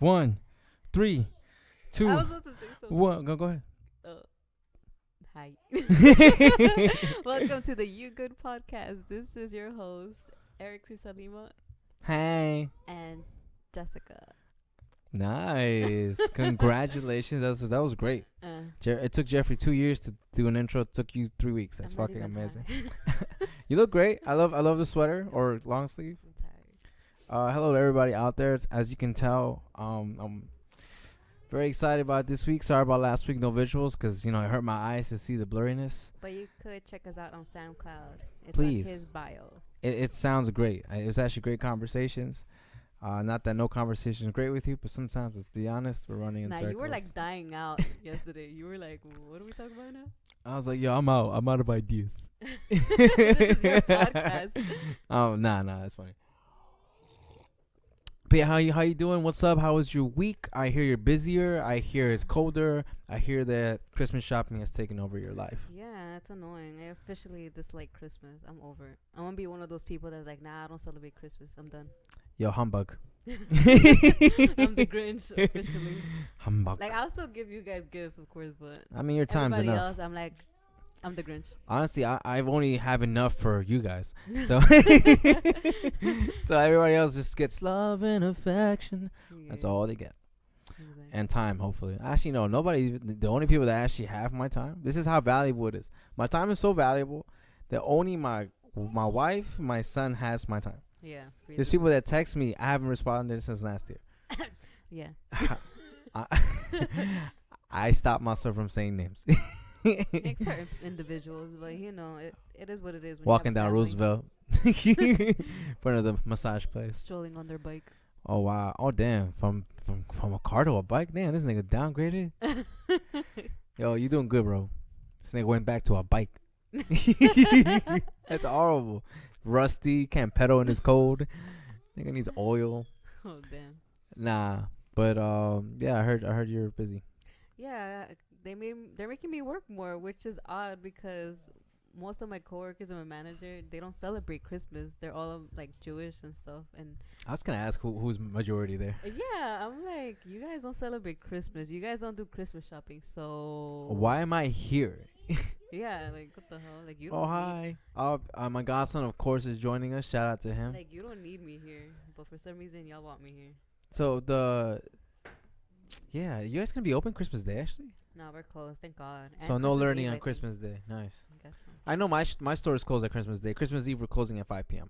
1, 3, 2, I was about to say something. 1. Go ahead. Hi. Welcome to the Good Podcast. This is your host, Erik Salima Hey. and Jessica. Nice. Congratulations. That was great. It took Jeffrey 2 years to do an intro. It took you 3 weeks. That's fucking amazing. You look great. I love the sweater or long sleeve. I'm tired. Hello to everybody out there. As you can tell, I'm very excited about this week. Sorry about last week, no visuals, because it hurt my eyes to see the blurriness. But you could check us out on SoundCloud. It's Please. on his bio. It sounds great. It was actually great conversations. Not that no conversation is great with you, but sometimes, let's be honest, we're running in circles. You were like dying out yesterday. You were like, what are we talking about now? I was like, yo, I'm out. I'm out of ideas. This is your podcast. Oh, nah, that's funny. But yeah, how you doing? What's up? How was your week? I hear you're busier. I hear it's colder. I hear that Christmas shopping has taken over your life. Yeah, it's annoying. I officially dislike Christmas. I'm over it. I'm gonna be one of those people that's like, nah, I don't celebrate Christmas. I'm done. Yo, humbug. I'm the Grinch officially. Humbug. Like, I'll still give you guys gifts, of course, but I mean, your time's everybody enough. else, I'm like, I'm the Grinch. Honestly, I've only have enough for you guys. So so everybody else just gets love and affection. Yeah. That's all they get. Exactly. And time, hopefully. Actually, no, nobody. The only people that actually have my time. This is how valuable it is. My time is so valuable that only my wife, my son has my time. Yeah. There's people that text me. I haven't responded since last year. Yeah. I stopped myself from saying names. Like certain individuals, but it is what it is. When Walking you have down a family. Roosevelt, in front of the massage place. Strolling on their bike. Oh wow! Oh damn! From a car to a bike. Damn, this nigga downgraded. Yo, you doing good, bro? This nigga went back to a bike. That's horrible. Rusty, can't pedal in his cold. Nigga needs oil. Oh damn. Nah, but yeah, I heard you're busy. Yeah, they're making me work more, which is odd because most of my coworkers and my manager, they don't celebrate Christmas. They're all like Jewish and stuff. And I was gonna ask who's majority there. yeah, I'm like, you guys don't celebrate Christmas. You guys don't do Christmas shopping. So Why am I here? yeah, like what the hell? Like you don't. Oh hi. My godson, of course, is joining us. Shout out to him. Like you don't need me here, but for some reason y'all want me here. So yeah, you guys gonna be open Christmas Day actually? No, we're closed. Thank God. So And no Christmas learning Eve, I on think. Christmas Day. Nice. I guess so. I know my store is closed at Christmas Day. Christmas Eve we're closing at 5 p.m.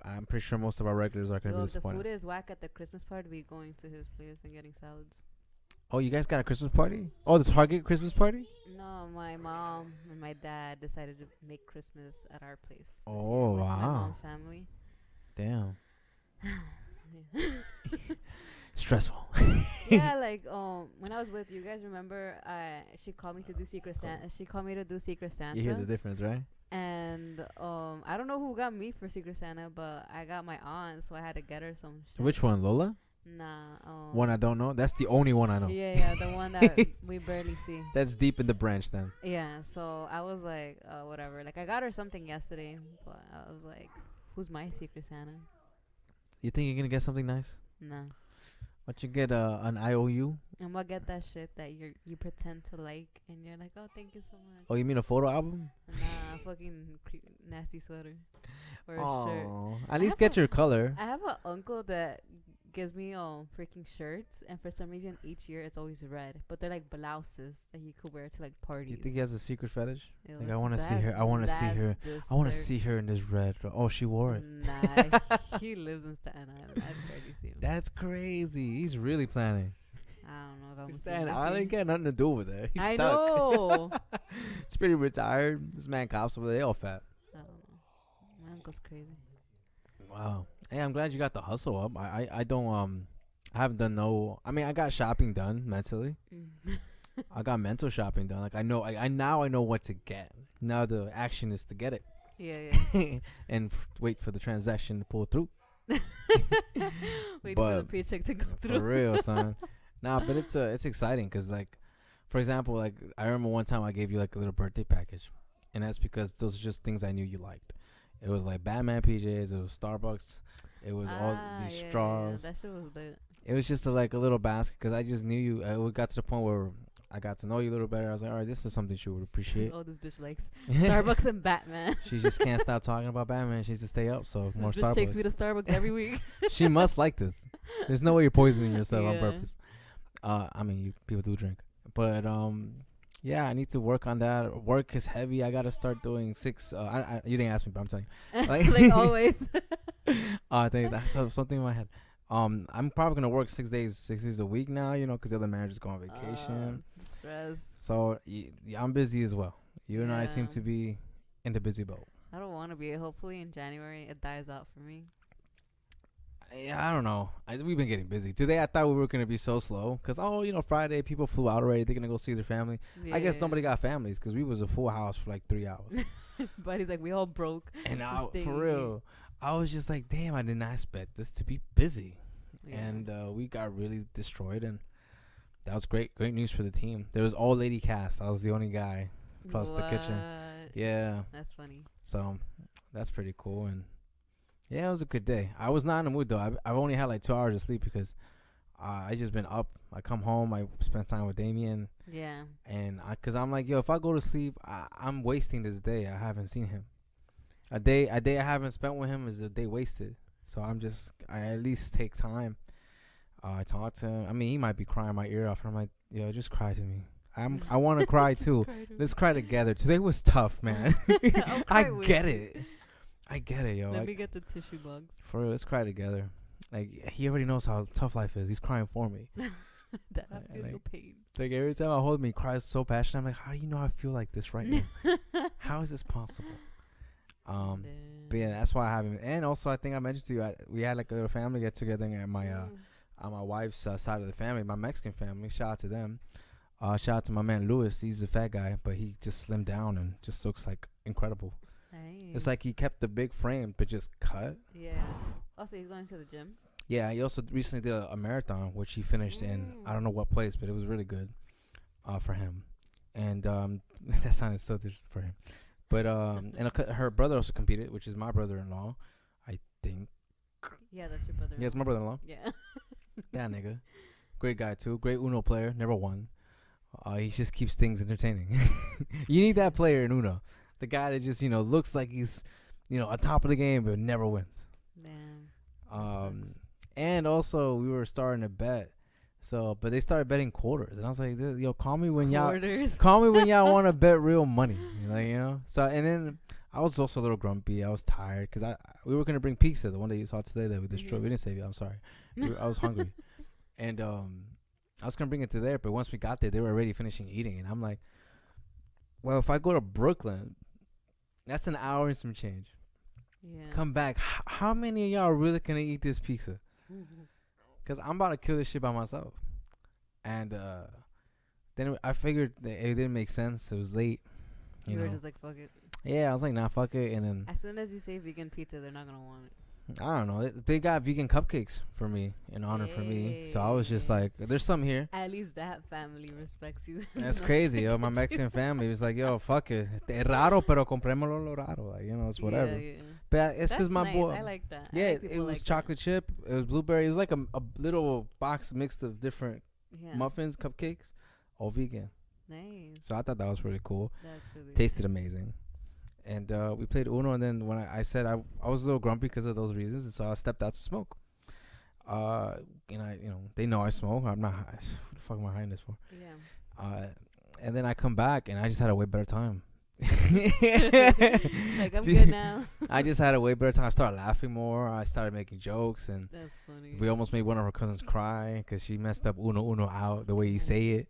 I'm pretty sure most of our regulars are gonna Yo, be if the disappointed. food is whack at the Christmas party, we going to his place and getting salads. Oh, you guys got a Christmas party? Oh, this Target Christmas party? No, my mom and my dad decided to make Christmas at our place. this Oh, year with my wow. mom's family. Damn. Yeah. Stressful. Yeah, like when I was with you guys, remember she called me to do Secret Santa. She called me to do Secret Santa. You hear the difference, right? And I don't know who got me for Secret Santa, but I got my aunt, so I had to get her some shit. Which one, Lola? Nah. One I don't know. That's the only one I know. Yeah, the one that we barely see. That's deep in the branch then. Yeah, so I was like, whatever. Like I got her something yesterday, but I was like, who's my Secret Santa? You think you're gonna get something nice? Nah. What you get? An IOU? I'm gonna get that shit that you pretend to like, and you're like, oh, thank you so much. Oh, you mean a photo album? Nah, fucking nasty sweater or a shirt. Oh, at least get your color. I have an uncle that gives me freaking shirts, and for some reason each year it's always red, but they're like blouses that you could wear to like Do parties. you think he has a secret fetish? It Like was- I want to see that's- her. I want to see that's her. I want to disturbing. see her in this red. Oh, she wore it. Nah, he lives in Staten Island. I'd barely see him. That's crazy. He's really planning. I don't know if I'm Staten Island got nothing to do with it. He's I stuck. know. He's pretty retired. This man cops over there. They all fat. I don't know. My uncle's crazy. Wow. Hey, I'm glad you got the hustle up. I don't I haven't done no. I mean, I got shopping done mentally. I got mental shopping done. Like I know. I now I know what to get. Now the action is to get it. Yeah. And wait for the transaction to pull through. Waiting for the But paycheck to go For through. real, son. Nah, but it's exciting because, like, for example, like I remember one time I gave you like a little birthday package, and that's because those are just things I knew you liked. It was like Batman PJs, it was Starbucks, it was all these straws. Yeah, that shit was lit. It was just like a little basket because I just knew you. We got to the point where I got to know you a little better. I was like, all right, this is something she would appreciate. Oh, this bitch likes Starbucks and Batman. She just can't stop talking about Batman. She needs to stay up, so more This bitch Starbucks. takes me to Starbucks every week. She must like this. There's no way you're poisoning yourself on Yeah. purpose. I mean, people do drink, but yeah, I need to work on that. Work is heavy. I gotta start doing 6. You didn't ask me, but I'm telling you. Like always. Thanks. So something in my head. I'm probably gonna work 6 days a week now. You know, because the other managers go on vacation. Stress. So I'm busy as well. You and I seem Yeah. to be in the busy boat. I don't want to be. Hopefully in January it dies out for me. Yeah, I don't know. We've been getting busy. Today I thought we were going to be so slow. Because, Friday, people flew out already. They're going to go see their family. Yeah. I guess nobody got families because we was a full house for like 3 hours. But he's like, we all broke. And staying for here. real, I was just like, damn, I did not expect this to be busy. Yeah. And we got really destroyed. And that was great news for the team. There was all lady cast. I was the only guy plus the kitchen. What? Yeah. That's funny. So that's pretty cool. And yeah, it was a good day. I was not in the mood though. I've only had like 2 hours of sleep because I just been up. I come home. I spend time with Damien. Yeah. And because I'm like, yo, if I go to sleep, I'm wasting this day. I haven't seen him. A day I haven't spent with him is a day wasted. So I at least take time. I talk to him. I mean, he might be crying my ear off. And I'm like, yo, just cry to me. I want to cry too. Let's cry together. Today was tough, man. I get it. I get it, yo. Let me get the tissue bugs. For real, let's cry together. Like, he already knows how tough life is. He's crying for me. That I feel no pain. Like, every time I hold him, he cries so passionate. I'm like, how do you know I feel like this right now? How is this possible? But yeah, that's why I haven't. And also, I think I mentioned to you, we had like a little family get together at my on my wife's side of the family, my Mexican family. Shout out to them. Shout out to my man Louis. He's a fat guy, but he just slimmed down and just looks like incredible. Nice. It's like he kept the big frame, but just cut. Yeah. Also, he's going to the gym. Yeah, he also recently did a marathon, which he finished in, I don't know what place, but it was really good for him. And that sounded so different for him. But her brother also competed, which is my brother-in-law, I think. Yeah, that's your brother. Yeah, it's my brother-in-law. Yeah. Yeah, nigga. Great guy, too. Great Uno player. Never won. He just keeps things entertaining. You need that player in Uno. The guy that just, looks like he's, on top of the game, but never wins. Man. And also, we were starting to bet. But they started betting quarters. And I was like, yo, call me when y'all want to bet real money. So, and then I was also a little grumpy. I was tired because we were going to bring pizza, the one that you saw today that we destroyed. We didn't save it. I'm sorry. I was hungry. And I was going to bring it to there. But once we got there, they were already finishing eating. And I'm like, well, if I go to Brooklyn, that's an hour and some change. Yeah. Come back. How many of y'all are really going to eat this pizza? Because I'm about to kill this shit by myself. And then I figured that it didn't make sense. It was late. You were just like, fuck it. Yeah, I was like, nah, fuck it. And then as soon as you say vegan pizza, they're not going to want it. I don't know. They got vegan cupcakes for me in honor for me. So I was just like, there's something here. At least that family respects you. That's crazy, yo. My Mexican family was like, yo, fuck it. Es raro, pero comprémoslo lo raro. Like, it's whatever. Yeah. But it's because my boy. I like that. Yeah, like it was like chocolate chip. It was blueberry. It was like a little box mixed of different muffins, cupcakes, all vegan. Nice. So I thought that was really cool. That's really Tasted amazing. And we played Uno, and then when I said I was a little grumpy because of those reasons, and so I stepped out to smoke. They know I smoke. I'm not high. What the fuck am I hiding this for? Yeah. And then I come back, and I just had a way better time. Like, I'm good now. I just had a way better time. I started laughing more. I started making jokes, and that's funny. we almost made one of her cousins cry because she messed up Uno out the way you say it.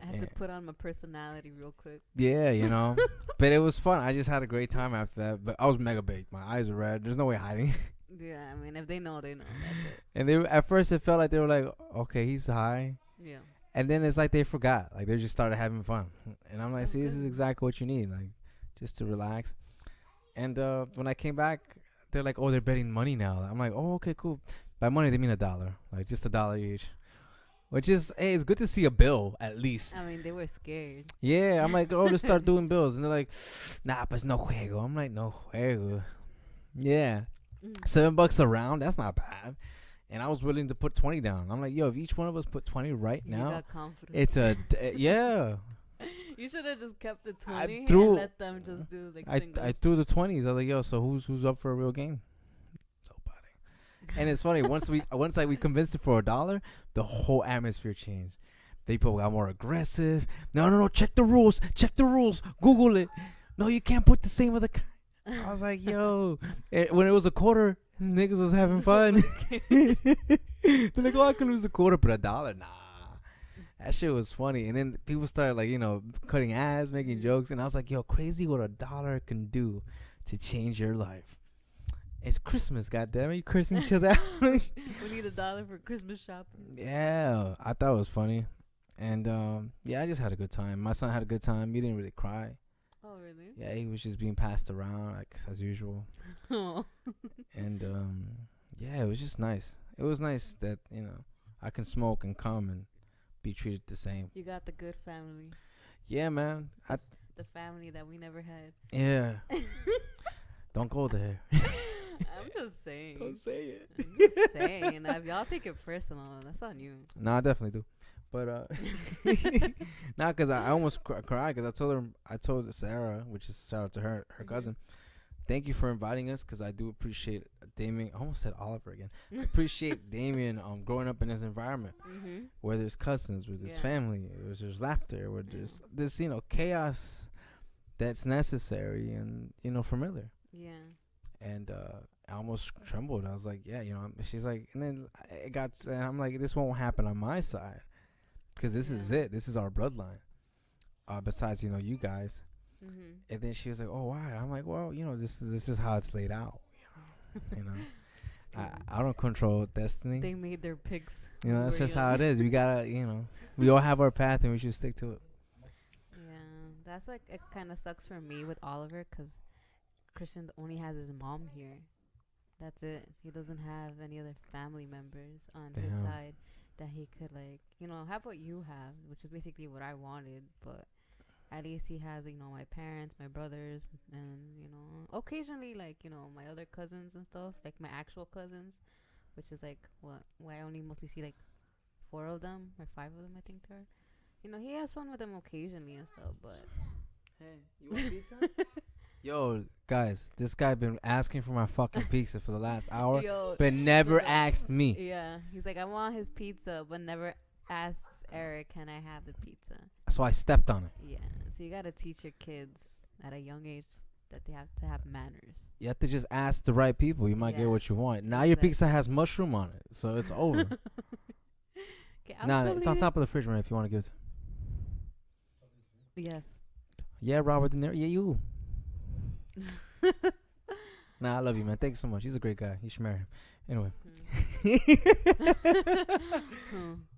I had to put on my personality real quick. Yeah, but it was fun. I just had a great time after that. But I was mega baked. My eyes were red. There's no way hiding. Yeah, I mean, if they know, they know. That's it. And at first it felt like they were like, okay, he's high. Yeah. And then it's like they forgot. Like they just started having fun. And I'm like, see, this is exactly what you need. Like, just to relax. And when I came back, they're like, oh, they're betting money now. I'm like, oh, okay, cool. By money, they mean $1. Like, just $1 each. Which is, hey, it's good to see a bill, at least. I mean, they were scared. Yeah, I'm like, oh, let's start doing bills. And they're like, nah, pues no juego. I'm like, no juego. Yeah. $7 a round, that's not bad. And I was willing to put 20 down. I'm like, yo, if each one of us put 20 right You now, got confidence. it's yeah. You should have just kept the 20 threw- and let them just do like singles. I threw the 20s. I was like, yo, so who's up for a real game? Nobody. And it's funny, once we convinced it for $1, the whole atmosphere changed. People got more aggressive. No, check the rules. Google it. No, you can't put the same other kind. I was like, yo. When it was a quarter, niggas was having fun. They're like, oh, I can lose a quarter, but $1, nah. That shit was funny. And then people started like, cutting ass, making jokes. And I was like, yo, crazy what $1 can do to change your life. It's Christmas, goddammit. You cursing each other out. We need $1 for Christmas shopping. Yeah, I thought it was funny. And, I just had a good time. My son had a good time. He didn't really cry. Oh, really? Yeah, he was just being passed around, like, as usual. Oh. And, it was just nice. It was nice that, I can smoke and come and be treated the same. You got the good family. Yeah, man. The family that we never had. Yeah. Don't go there. I'm just saying. Don't say it. I'm just saying. If y'all take it personal, that's on you. No, I definitely do. But because I almost cried because I told Sarah, which is shout out to her cousin, thank you for inviting us because I do appreciate Damien. I almost said Oliver again. I appreciate Damien growing up in this environment where there's cousins, where there's family, where there's laughter, where there's this chaos that's necessary and familiar. Yeah. And I almost trembled. I was like, yeah, she's like, and then and I'm like, this won't happen on my side. Because this is it. This is our bloodline. Besides, you guys. And then she was like, oh, why? I'm like, well, this is how it's laid out. I don't control destiny. They made their picks. That's just how it is. We gotta, we all have our path and we should stick to it. Yeah. That's why it kind of sucks for me with Oliver because Christian only has his mom here. That's it. He doesn't have any other family members on his side that he could have what you have, which is basically what I wanted, but at least he has my parents, my brothers, and occasionally my other cousins and stuff, like my actual cousins, which is why I only mostly see 4 of them or 5 of them I think there are. He has fun with them occasionally and stuff, but hey, you want pizza? Yo, guys, this guy been asking for my fucking pizza for the last hour, but never asked me. Yeah, he's like, I want his pizza, but never asks Erik, can I have the pizza? So I stepped on it. Yeah, so you gotta teach your kids at a young age that they have to have manners. You have to just ask the right people. You might get what you want. Now your pizza has mushroom on it, so it's over. Nah, it's on top of the refrigerator if you want to give it. Yes. Yeah, Robert De Niro. Yeah, you. Nah, I love you, man. Thank you so much. He's a great guy. You should marry him. Anyway.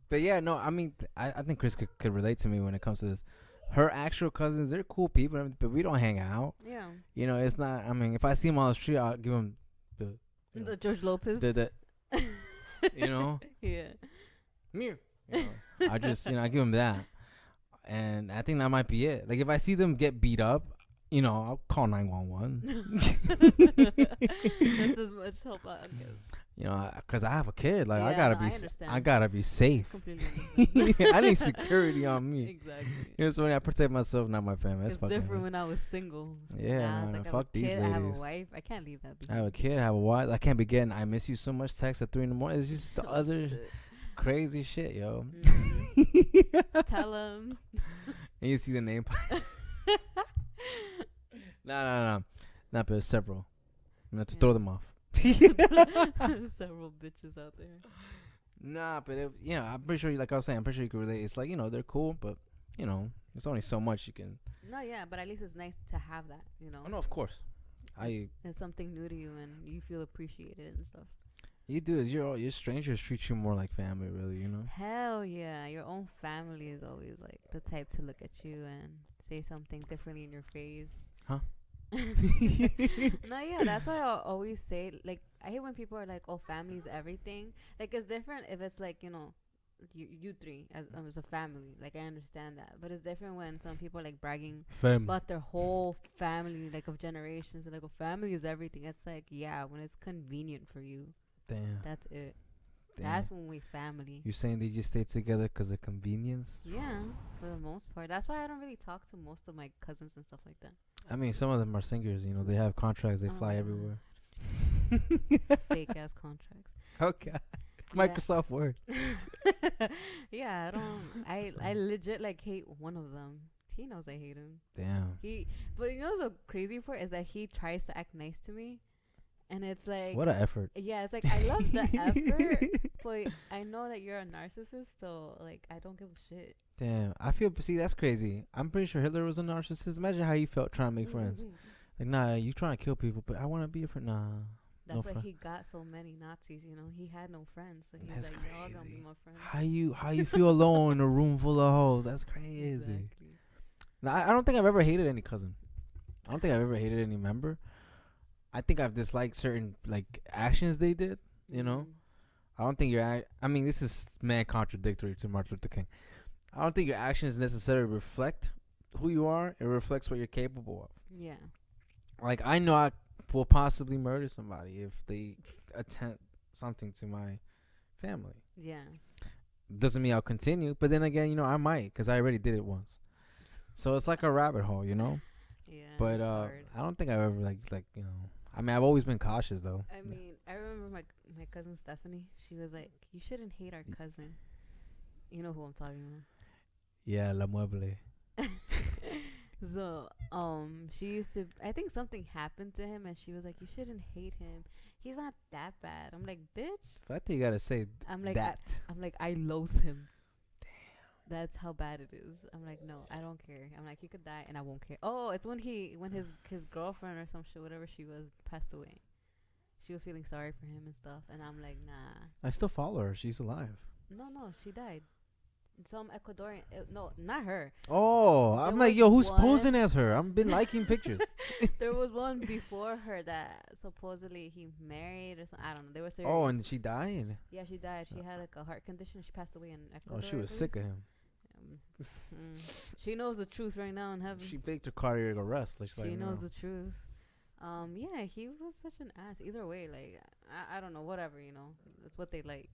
But yeah, no, I mean, I think Chris could relate to me when it comes to this. Her actual cousins, they're cool people, but we don't hang out. Yeah. It's not, I mean, if I see him on the street, I'll give him the George Lopez. Yeah. Mir. I just, I give him that. And I think that might be it. Like, if I see them get beat up, I'll call 911. That's as much help I guess. Because I have a kid. Like, I I gotta be safe. I need security on me. Exactly. So when I protect myself, not my family. That's it's fucking different when I was single. Yeah, man. Fuck these ladies. I have a wife. I can't leave that. I have a kid. I have a wife. I can't be getting "I miss you so much" text at 3 a.m. It's just the other crazy shit, yo. Tell him. And you see the name. No. Not but several. I'm going to throw them off. Several bitches out there. Nah, but I'm pretty sure, like I was saying, I'm pretty sure you can relate. It's like, they're cool, but, it's only so much you can. No, yeah, but at least it's nice to have that, Oh, no, of course. It's something new to you and you feel appreciated and stuff. You do. Your strangers treat you more like family, really, Hell yeah. Your own family is always, the type to look at you and say something differently in your face. Huh? No, yeah, that's why I always say, I hate when people are like, oh, family's everything. It's different if it's you three as a family. I understand that, but it's different when some people are bragging about their whole family, of generations. Family is everything. It's yeah, when it's convenient for you. Damn. That's it. Damn. That's when we family. You're saying they just stay together because of convenience? Yeah, for the most part. That's why I don't really talk to most of my cousins and stuff like that. I mean, some of them are singers. You know, they have contracts. They fly everywhere. Fake ass contracts. Okay. Microsoft Word. Yeah, I legit like hate one of them. He knows I hate him. Damn. But you know the crazy part is that he tries to act nice to me. And it's like, what an effort. Yeah, it's like, I love the effort, but I know that you're a narcissist, so like, I don't give a shit. Damn. See, that's crazy. I'm pretty sure Hitler was a narcissist. Imagine how he felt trying to make friends. Like, nah, you trying to kill people, but I want to be a friend. Nah. That's why he got so many Nazis, you know. He had no friends, so he's that's like, crazy. y'all gonna be my friends. How you feel alone in a room full of hoes? That's crazy. Exactly. Now, I don't think I've ever hated any cousin. I don't think I've ever hated any member. I think I've disliked certain like actions they did. You know, I don't think I mean, this is mad contradictory to Martin Luther King. I don't think your actions necessarily reflect who you are. It reflects what you're capable of. Yeah. Like, I know I will possibly murder somebody if they attempt something to my family. Yeah. Doesn't mean I'll continue, but then again, you know, I might because I already did it once. So it's like a rabbit hole, you know. Yeah. But I don't think I've ever like you know. I mean, I've always been cautious though. I mean, I remember my cousin Stephanie. She was like, "You shouldn't hate our cousin." You know who I'm talking about? Yeah, La Mueble. So, she used to. I think something happened to him, and she was like, "You shouldn't hate him. He's not that bad." I'm like, "Bitch." I think you gotta say I'm like that. I'm like, I loathe him. That's how bad it is. I'm like, no, I don't care. I'm like, he could die and I won't care. Oh, it's when his girlfriend or some shit, whatever she was, passed away. She was feeling sorry for him and stuff, and I'm like, nah. I still follow her. She's alive. No, she died. Some Ecuadorian. No, not her. Oh, I'm like, yo, who's posing as her? I've been liking pictures. There was one before her that supposedly he married or something. I don't know. They were serious. Oh, and she died? Yeah, she died. She had like a heart condition. She passed away in Ecuador. Oh, she was sick of him. She knows the truth right now in heaven. She faked her cardiac arrest. Like, she knows the truth. Yeah, he was such an ass. Either way, like, I don't know, whatever, you know. That's what they like.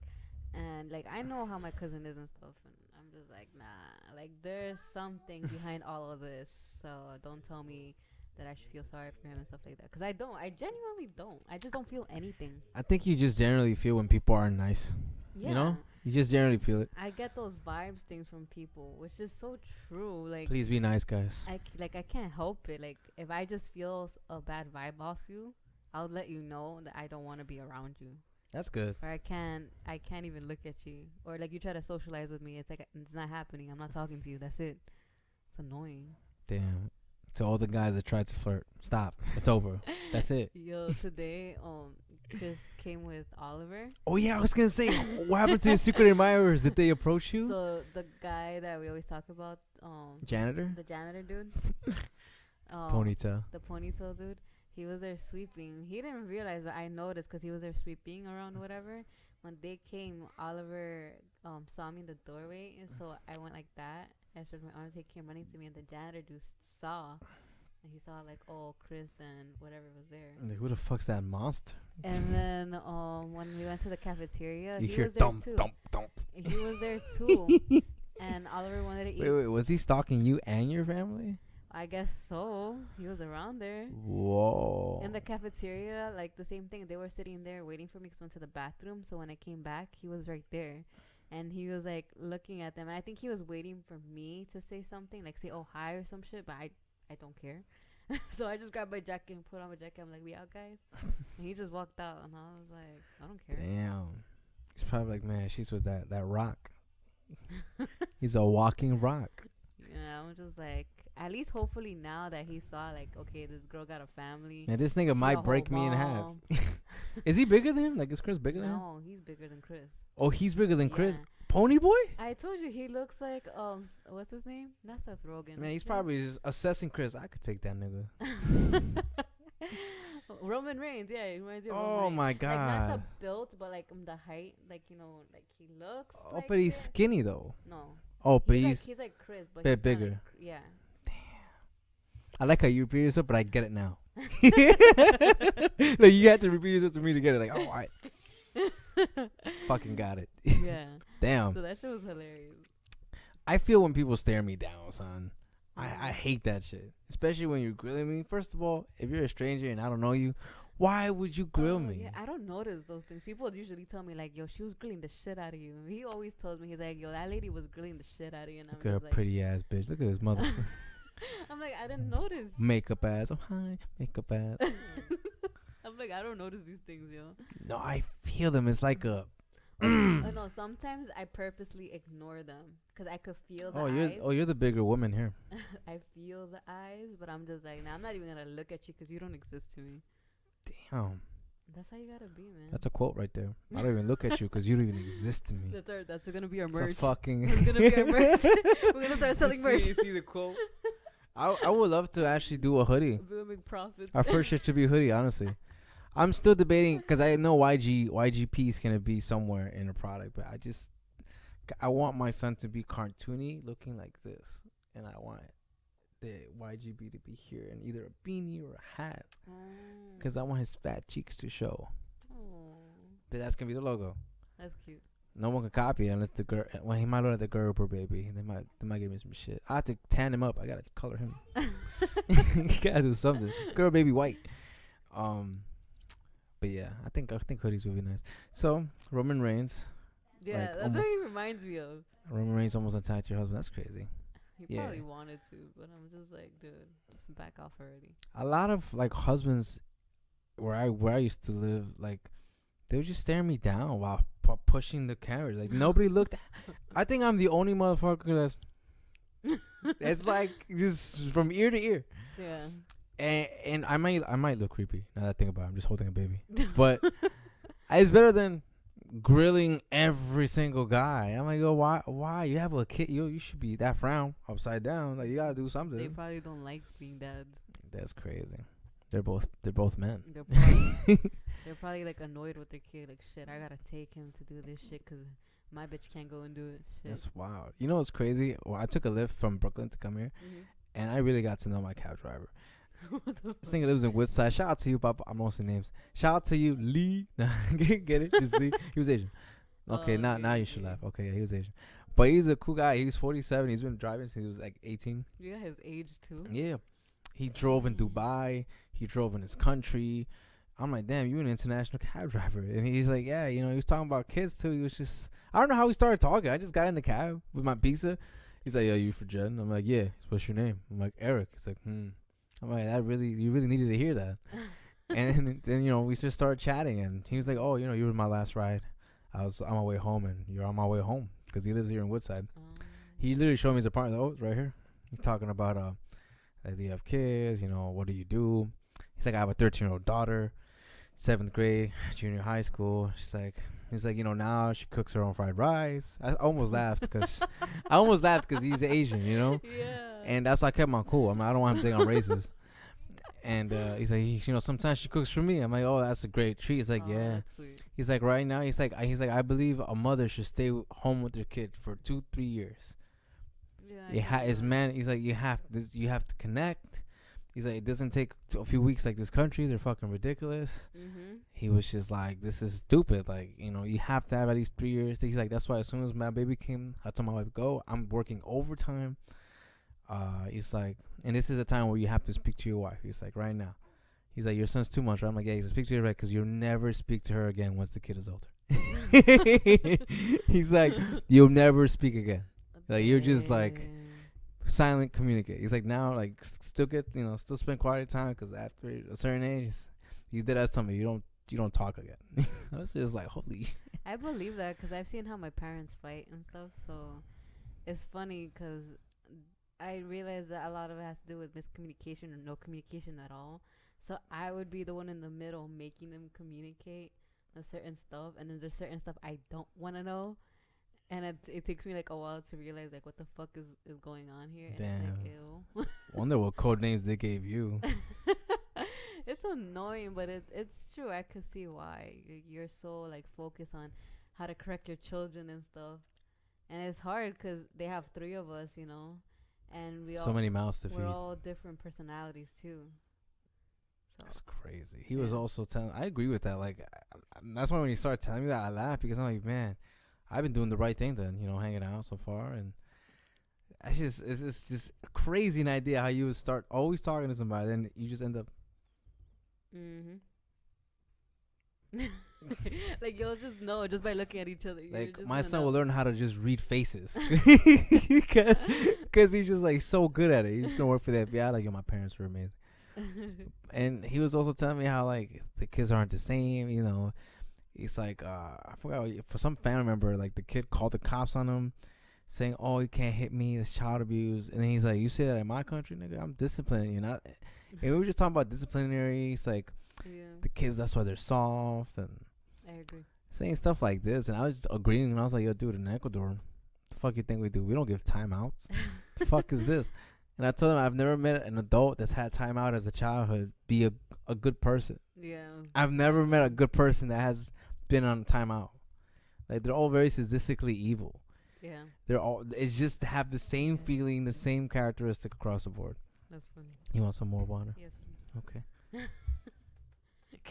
And, like, I know how my cousin is and stuff. And I'm just like, nah. Like, there's something behind all of this. So don't tell me that I should feel sorry for him and stuff like that. Because I don't. I genuinely don't. I just don't feel anything. I think you just generally feel when people aren't nice. Yeah. You know? You just generally feel it. I get those vibes things from people, which is so true. Like, please be nice, guys. I can't help it. Like, if I just feel a bad vibe off you, I'll let you know that I don't want to be around you. That's good. Or I can't even look at you. Or like you try to socialize with me, it's like it's not happening. I'm not talking to you. That's it. It's annoying. Damn. To all the guys that tried to flirt, stop. It's over. That's it. Yo, today Chris came with Oliver. Oh yeah, I was gonna say, what happened to your secret admirers? Did they approach you? So the guy that we always talk about, janitor. The janitor dude. Ponytail. The ponytail dude. He was there sweeping. He didn't realize, but I noticed because he was there sweeping around whatever. When they came, Oliver saw me in the doorway, and so I went like that. I stretched my arms. He came running to me, and the janitor dude saw. And he saw like, oh, Chris and whatever was there. Like, who the fuck's that monster? And then when we went to the cafeteria, you he hear was there thump, too. thump, thump. He was there too. And Oliver wanted to eat. Wait, was he stalking you and your family? I guess so. He was around there. Whoa. In the cafeteria, like the same thing. They were sitting there waiting for me because I went to the bathroom. So when I came back, he was right there. And he was like looking at them. And I think he was waiting for me to say something, like say, oh, hi or some shit. But I don't care. So I just grabbed my jacket and put on my jacket. I'm like, we out, guys? And he just walked out. And I was like, I don't care. Damn. He's probably like, man, she's with that rock. He's a walking rock. Yeah, I'm just like, at least hopefully now that he saw, like, okay, this girl got a family. And this nigga might break me in half. Is he bigger than him? Like, is Chris bigger than him? No, he's bigger than Chris. Oh, he's bigger than Chris? Pony boy? I told you, he looks like, what's his name? Not Seth Rogen. Man, he's probably just assessing Chris. I could take that nigga. Roman Reigns, yeah, he reminds me of Oh, Roman Reigns. my God. Like, not the build, but, like, the height. Like, you know, like, he looks like but he's skinny, though. No. Oh, but he's like Chris, but bit he's bigger. Like, yeah. I like how you repeat yourself, but I get it now. Like, you had to repeat yourself to me to get it. Like, oh, all right. Fucking got it. Yeah. Damn. So that shit was hilarious. I feel when people stare me down, son. I hate that shit. Especially when you're grilling me. First of all, if you're a stranger and I don't know you, why would you grill me? Yeah, I don't notice those things. People usually tell me like, "Yo, she was grilling the shit out of you." He always tells me, he's like, "Yo, that lady was grilling the shit out of you." And Look at her like, pretty ass bitch. Look at this motherfucker. I'm like, I didn't notice. Makeup ass. Oh hi, makeup ass. I'm like, I don't notice these things, yo. No, I feel them. It's like a. No, sometimes I purposely ignore them because I could feel the eyes. You're the bigger woman here. I feel the eyes, but I'm just like, nah, I'm not even gonna look at you because you don't exist to me. Damn. That's how you gotta be, man. That's a quote right there. I don't even look at you because you don't even exist to me. That's gonna be our It's merch. a fucking. It's gonna be our merch. We're gonna start selling merch. You see the quote? I would love to actually do a hoodie. We'll make profits. Our first shit should be a hoodie, honestly. I'm still debating because I know YGP is gonna be somewhere in the product, but I want my son to be cartoony, looking like this, and I want the YGB to be here in either a beanie or a hat, because I want his fat cheeks to show. But that's gonna be the logo. That's cute. No one can copy it unless the girl. Well, he might look like the Gerber baby. They might give me some shit. I have to tan him up. I gotta color him. Gotta do something. Girl baby white. But yeah, I think hoodies would be nice. So Roman Reigns. Yeah, like, that's what he reminds me of. Roman Reigns almost attacked your husband. That's crazy. He probably wanted to, but I'm just like, dude, just back off already. A lot of like husbands where I used to live, like they would just stare me down while pushing the cameras. Like nobody looked. I think I'm the only motherfucker that's like just from ear to ear. Yeah. And I might look creepy now that I think about it. I'm just holding a baby. But it's better than grilling every single guy. I'm like, yo, why? You have a kid. You should be that frown upside down. Like, you got to do something. They probably don't like being dads. That's crazy. They're both men. They're probably like annoyed with their kid. Like, shit, I got to take him to do this shit because my bitch can't go and do it. Shit. That's wild. You know what's crazy? Well, I took a Lyft from Brooklyn to come here, and I really got to know my cab driver. This thing lives in Woodside. Shout out to you, Papa. I'm mostly names. Shout out to you, Lee. Get it? Just Lee. He was Asian. Okay, now you should laugh. Okay, yeah, he was Asian. But he's a cool guy. He's 47. He's been driving since he was like 18. You got his age, too? Yeah. He drove in Dubai. He drove in his country. I'm like, damn, you an international cab driver. And he's like, yeah, he was talking about kids, too. He was just, I don't know how we started talking. I just got in the cab with my pizza. He's like, yo, you for Jen? I'm like, yeah. What's your name? I'm like, Erik. He's like, I'm like, you really needed to hear that. And then, we just started chatting, and he was like, oh, you were my last ride. I was on my way home, and you're on my way home, because he lives here in Woodside. He literally showed me his apartment. Oh, it's right here. He's talking about, do you have kids? What do you do? He's like, I have a 13-year-old daughter, 7th grade, junior high school. He's like, now she cooks her own fried rice. I almost laughed because he's Asian, Yeah. And that's why I kept my cool. I don't want him to think I'm racist. And he's like, sometimes she cooks for me. I'm like, oh, that's a great treat. He's like, yeah. That's sweet. He's like, right now, he's like, I believe a mother should stay home with their kid for 2-3 years. Yeah. He's like, you have to connect. He's like, it doesn't take a few weeks like this country. They're fucking ridiculous. He was just like, this is stupid. Like, you have to have at least 3 years. He's like, that's why as soon as my baby came, I told my wife, go. I'm working overtime. He's like, and this is the time where you have to speak to your wife. He's like, right now. He's like, your son's 2 months, right? I'm like, yeah. He's like, speak to her right, because you'll never speak to her again once the kid is older. He's like, you'll never speak again. Like, you're just like silent communicate. He's like, now, like, still get, still spend quality time, because after a certain age, you did that something. You don't talk again. I was just like, holy. I believe that because I've seen how my parents fight and stuff. So it's funny because I realize that a lot of it has to do with miscommunication or no communication at all. So I would be the one in the middle making them communicate a certain stuff, and then there's certain stuff I don't want to know, and it takes me like a while to realize like what the fuck is going on here. Damn. And it's like, ew. Wonder what code names they gave you. It's annoying, but it's true. I could see why you're so like focused on how to correct your children and stuff, and it's hard because they have 3 of us, and so many mouths to feed. We're all different personalities too. So. That's crazy. He was also telling. I agree with that. Like, that's why when you start telling me that, I laugh because I'm like, man, I've been doing the right thing then, hanging out so far, and it's just crazy an idea how you would start always talking to somebody, then you just end up. Like you'll just know just by looking at each other. Like my son will learn how to just read faces because he's just like so good at it. He's gonna work for the FBI. Like, yo, my parents were amazing. And he was also telling me how like the kids aren't the same. He's like, I forgot, for some family member, like the kid called the cops on him, saying, "Oh, you can't hit me. It's child abuse." And then he's like, "You say that in my country, nigga? I'm disciplining you." And we were just talking about disciplinary. It's like the kids, that's why they're soft, and I agree. Saying stuff like this, and I was just agreeing, and I was like, "Yo, dude, in Ecuador, the fuck you think we do? We don't give timeouts. The fuck is this?" And I told him I've never met an adult that's had timeout as a childhood be a good person. Yeah. I've never met a good person that has been on timeout. Like, they're all very sadistically evil. Yeah. It's just have the same feeling, the same characteristic across the board. That's funny. You want some more water? Yes, please. Okay.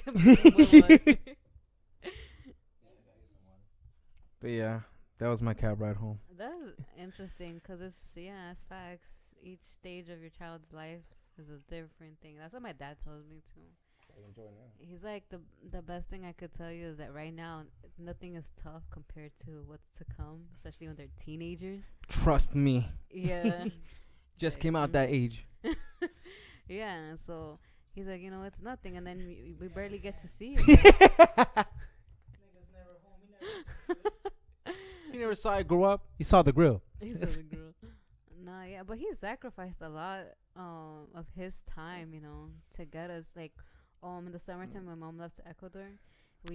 Give me some more water. But yeah, that was my cab ride home. That's interesting because it's facts. Each stage of your child's life is a different thing. That's what my dad tells me too. He's like, the best thing I could tell you is that right now nothing is tough compared to what's to come, especially when they're teenagers. Trust me. Yeah. Just came out that age. Yeah, so he's like, it's nothing, and then we barely get to see it. You never saw it grow up. You saw the grill. He saw the grill. No, yeah, but he sacrificed a lot of his time, to get us. Like, in the summertime, my mom left to Ecuador.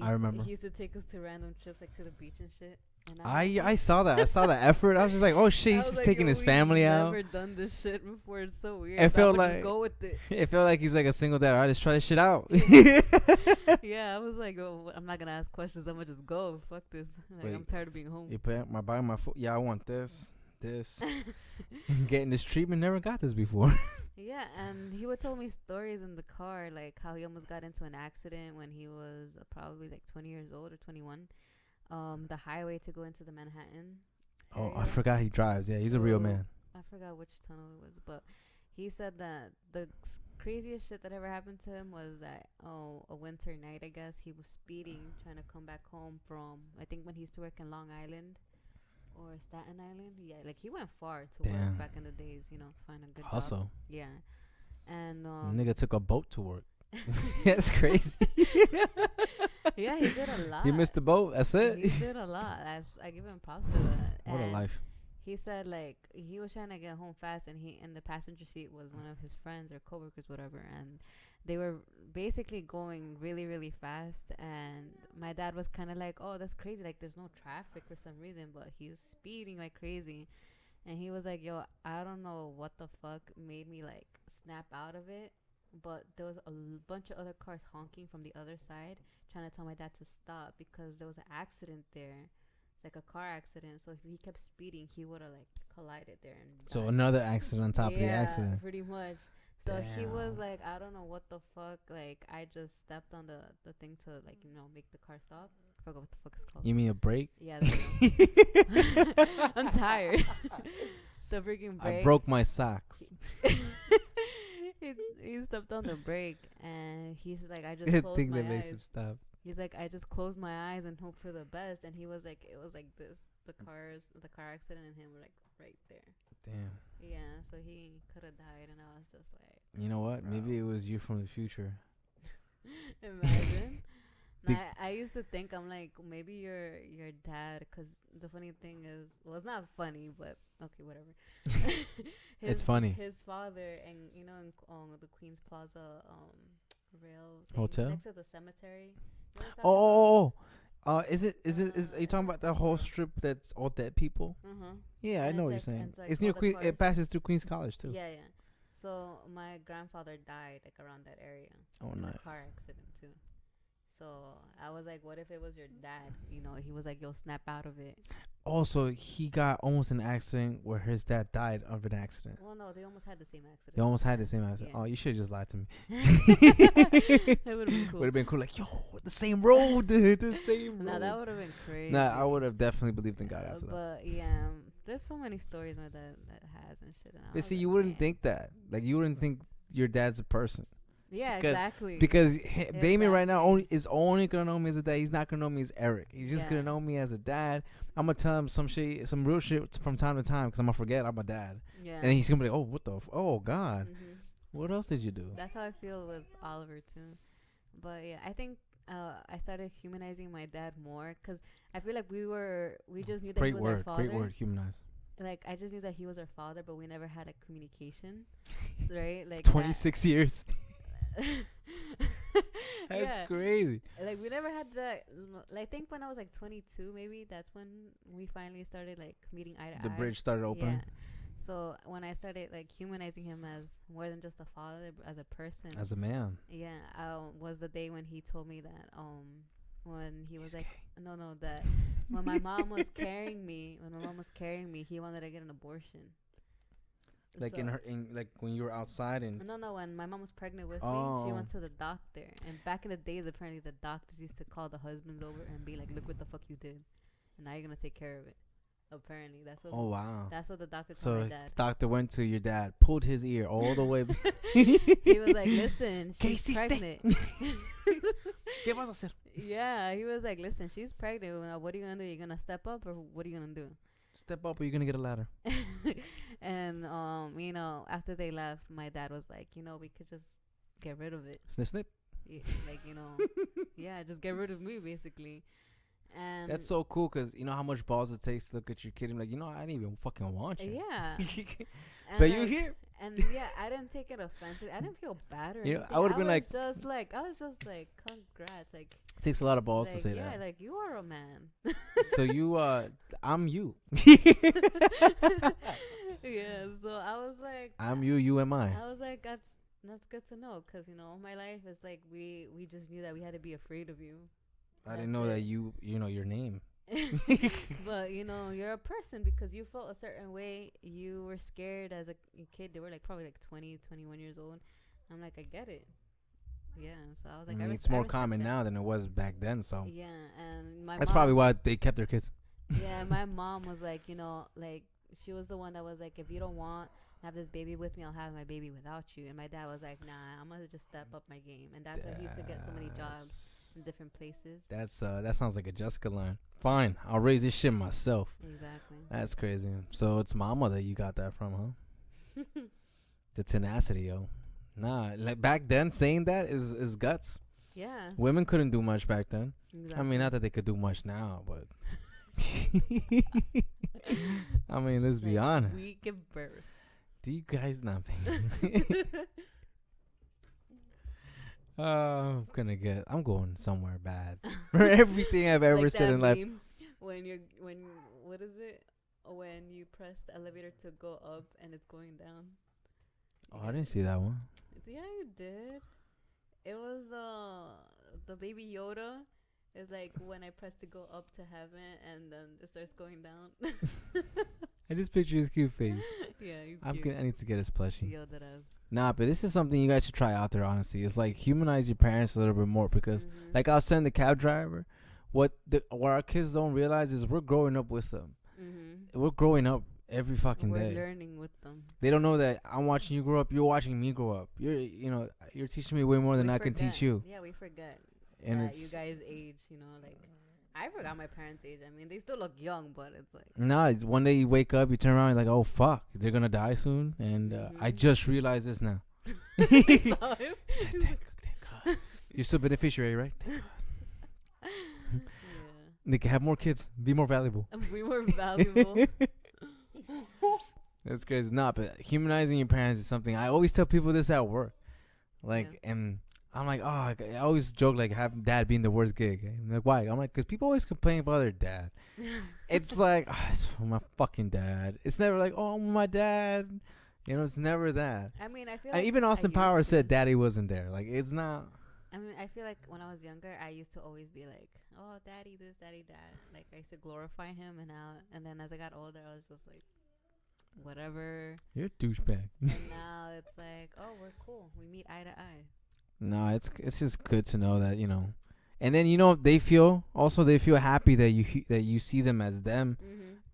I remember. He used to take us to random trips, like to the beach and shit. And I saw that. I saw the effort. I was just like, oh shit, he's just like, taking his family out. I've never done this shit before. It's so weird. It felt like go with it. It felt like he's like a single dad. All right, let's try this shit out. Yeah, I was like, oh, I'm not gonna ask questions. I'm gonna just go. Fuck this. Like, Wait, I'm tired of being home. You put my foot. Yeah, I want this. Getting this treatment. Never got this before. Yeah, and he would tell me stories in the car, like how he almost got into an accident when he was probably like 20 years old or 21. The highway to go into the Manhattan area. Oh, I forgot he drives. Yeah, he's a real man. I forgot which tunnel it was, but he said that the craziest shit that ever happened to him was that a winter night, I guess, he was speeding trying to come back home from, I think when he used to work in Long Island or Staten Island. Yeah, like he went far to work back in the days, to find a good hustle. job. Yeah. And nigga took a boat to work. That's crazy. Yeah, he did a lot. He missed the boat. That's it. He did a lot. I give him props for that. What a life. He said like he was trying to get home fast, and he in the passenger seat was one of his friends or coworkers, whatever, and they were basically going really, really fast. And my dad was kind of like, "Oh, that's crazy! Like, there's no traffic for some reason, but he's speeding like crazy." And he was like, "Yo, I don't know what the fuck made me like snap out of it, but there was a bunch of other cars honking from the other side, trying to tell my dad to stop because there was an accident there." Like a car accident, so if he kept speeding, he would have like collided there and so died. Another accident on top of the accident. Pretty much. So he was like, I don't know what the fuck, like I just stepped on the thing to like make the car stop. I forgot what the fuck it's called. You mean a brake? Yeah. I'm tired. The freaking brake. I broke my socks. He stepped on the brake and he's like, I just closed my eyes. Stop. He's like, I just closed my eyes and hope for the best. And he was like, it was like this. The car accident and him were like right there. Damn. Yeah, so he could have died, and I was just like, you know what? Bro. Maybe it was you from the future. Imagine. I used to think, I'm like, maybe your dad, because the funny thing is, well, it's not funny, but okay, whatever. It's funny. His father, and in the Queens Plaza rail thing, hotel next to the cemetery. Is are you talking about that whole strip that's all dead people? Mm-hmm. Yeah, and I know what you're saying. Like it's near Queen. It passes through Queens College too. Yeah. So my grandfather died like around that area. Oh, nice. A car accident too. So I was like, what if it was your dad? You know, he was like, yo, snap out of it. Also, he got almost an accident where his dad died of an accident. Well, no, they almost had the same accident. They almost had the same accident. Yeah. Oh, you should have just lied to me. That would have been cool. Would have been cool. Like, yo, the same road, dude. The same road. No, that would have been crazy. Nah, I would have definitely believed in God after that. But yeah, there's so many stories my dad that has and shit. And I But was see, like, you wouldn't man. think that. Like, you wouldn't think your dad's a person. Yeah, exactly. Because Damien right now Exactly. is only gonna know me as a dad. He's not gonna know me as Erik. He's just gonna Yeah. know me as a dad. I'm gonna tell him some shit, some real shit from time to time, because I'm gonna forget I'm a dad. Yeah. And he's gonna be like, oh, what the? Oh God, Mhm. what else did you do? That's how I feel with Oliver too. But yeah, I think I started humanizing my dad more because I feel like we just knew that he was our father. Great word, humanize. Like I just knew that he was our father, but we never had a communication. So, right? Like 26 years. That's yeah. crazy. Like we never had that. Like, I think when I was like 22, maybe that's when we finally started like meeting eye to eye. The bridge started opening. Yeah. So when I started like humanizing him as more than just a father, but as a person. As a man. Yeah, was the day when he told me that when he was He's like gay. no that when my mom was carrying me he wanted to get an abortion. Like So- like when you were outside and no, when my mom was pregnant with me, Oh. she went to the doctor, and back in the days apparently the doctors used to call the husbands over and be like, look what the fuck you did, and now you're gonna take care of it. Apparently that's what oh wow. that's what the doctor told So my the dad. doctor went to your dad, pulled his ear all the way. He was like, listen, she's ¿Qué hiciste? pregnant. ¿Qué vas a hacer? Yeah, he was like, listen, she's pregnant. What are you gonna do? You gonna step up, or what are you gonna do? Step up or you're gonna get a ladder. And you know, after they left, my dad was like, you know, we could just get rid of it. Snip snip. Like, you know, yeah, just get rid of me basically. And That's so cool because you know how much balls it takes to look at your kid and be like, you know, I didn't even fucking want you. yeah. And But you like- here? And yeah, I didn't take it offensive. I didn't feel bad or Yeah, anything. I would've been like- I was just like, congrats. Like, It takes a lot of balls like, to say yeah, that. like you are a man. So you, I'm you. Yeah, so I was like, I'm you. You am I. I was like, that's good to know, because you know, all my life is like we just knew that we had to be afraid of you. I didn't That's know that it. you know your name. But you know, you're a person because you felt a certain way. You were scared as a kid. They were like probably like 20, 21 years old. I'm like, I get it. Yeah, so I was like, I mean, I it's more respect common that. now than it was back then. So Yeah, and my that's mom, probably why they kept their kids. yeah, my mom was like, you know, like she was the one that was like, if you don't want to have this baby with me, I'll have my baby without you. And my dad was like, nah, I'm gonna just step up my game. And that's why he used to get so many jobs in different places. That's that sounds like a Jessica line. Fine, I'll raise this shit myself. Exactly. That's crazy. So it's mama that you got that from, huh? The tenacity, yo. Nah, like back then, saying that is guts. Yeah. Women couldn't do much back then. Exactly. I mean, not that they could do much now, but I mean, let's be Like, honest. we give birth. Do you guys not pay? I'm going somewhere bad for everything I've ever Like said that in life. meme when what is it? When you press the elevator to go up and it's going down. Oh, I didn't see that one. Yeah, you did. It was the baby Yoda. It's like when I press to go up to heaven and then it starts going down. I just picture his cute face. Yeah, he's I cute. need to get his plushie. Yoda does. Nah, but this is something you guys should try out there, honestly. It's like humanize your parents a little bit more because, Mhm. like I was saying, the cab driver, what our kids don't realize is we're growing up with them. Mhm. We're growing up every fucking We're day. learning with them. They don't know that I'm watching you grow up. You're watching me grow up. You're teaching me way more than We I can forget. teach you. Yeah, we forget And that it's you guys age. You know, like I forgot my parents' age. I mean, they still look young, but it's like nah. It's one day you wake up, you turn around, you're like, oh fuck, they're gonna die soon, and I Mhm. just realized this now. Saw him. He's like, thank God. You're still beneficiary, right? Thank God. Yeah. They can have more kids, be more valuable. And we were valuable. That's crazy. Nah, but humanizing your parents is something I always tell people this at work. Like, Yeah. and I'm like, I always joke like have dad being the worst gig. I'm like, why? I'm like, because people always complain about their dad. It's like, it's for my fucking dad. It's never like, oh, my dad. You know, it's never that. I mean, I feel And like even Austin I Powers used said to. daddy wasn't there. Like, it's not. I mean, I feel like when I was younger, I used to always be like, "Oh, daddy this, daddy that." Like I used to glorify him, and then as I got older, I was just like, whatever. You're a douchebag. And now it's like, oh, we're cool. We meet eye to eye. No, it's just good to know that, you know. And then, you know, they feel happy that you see them as them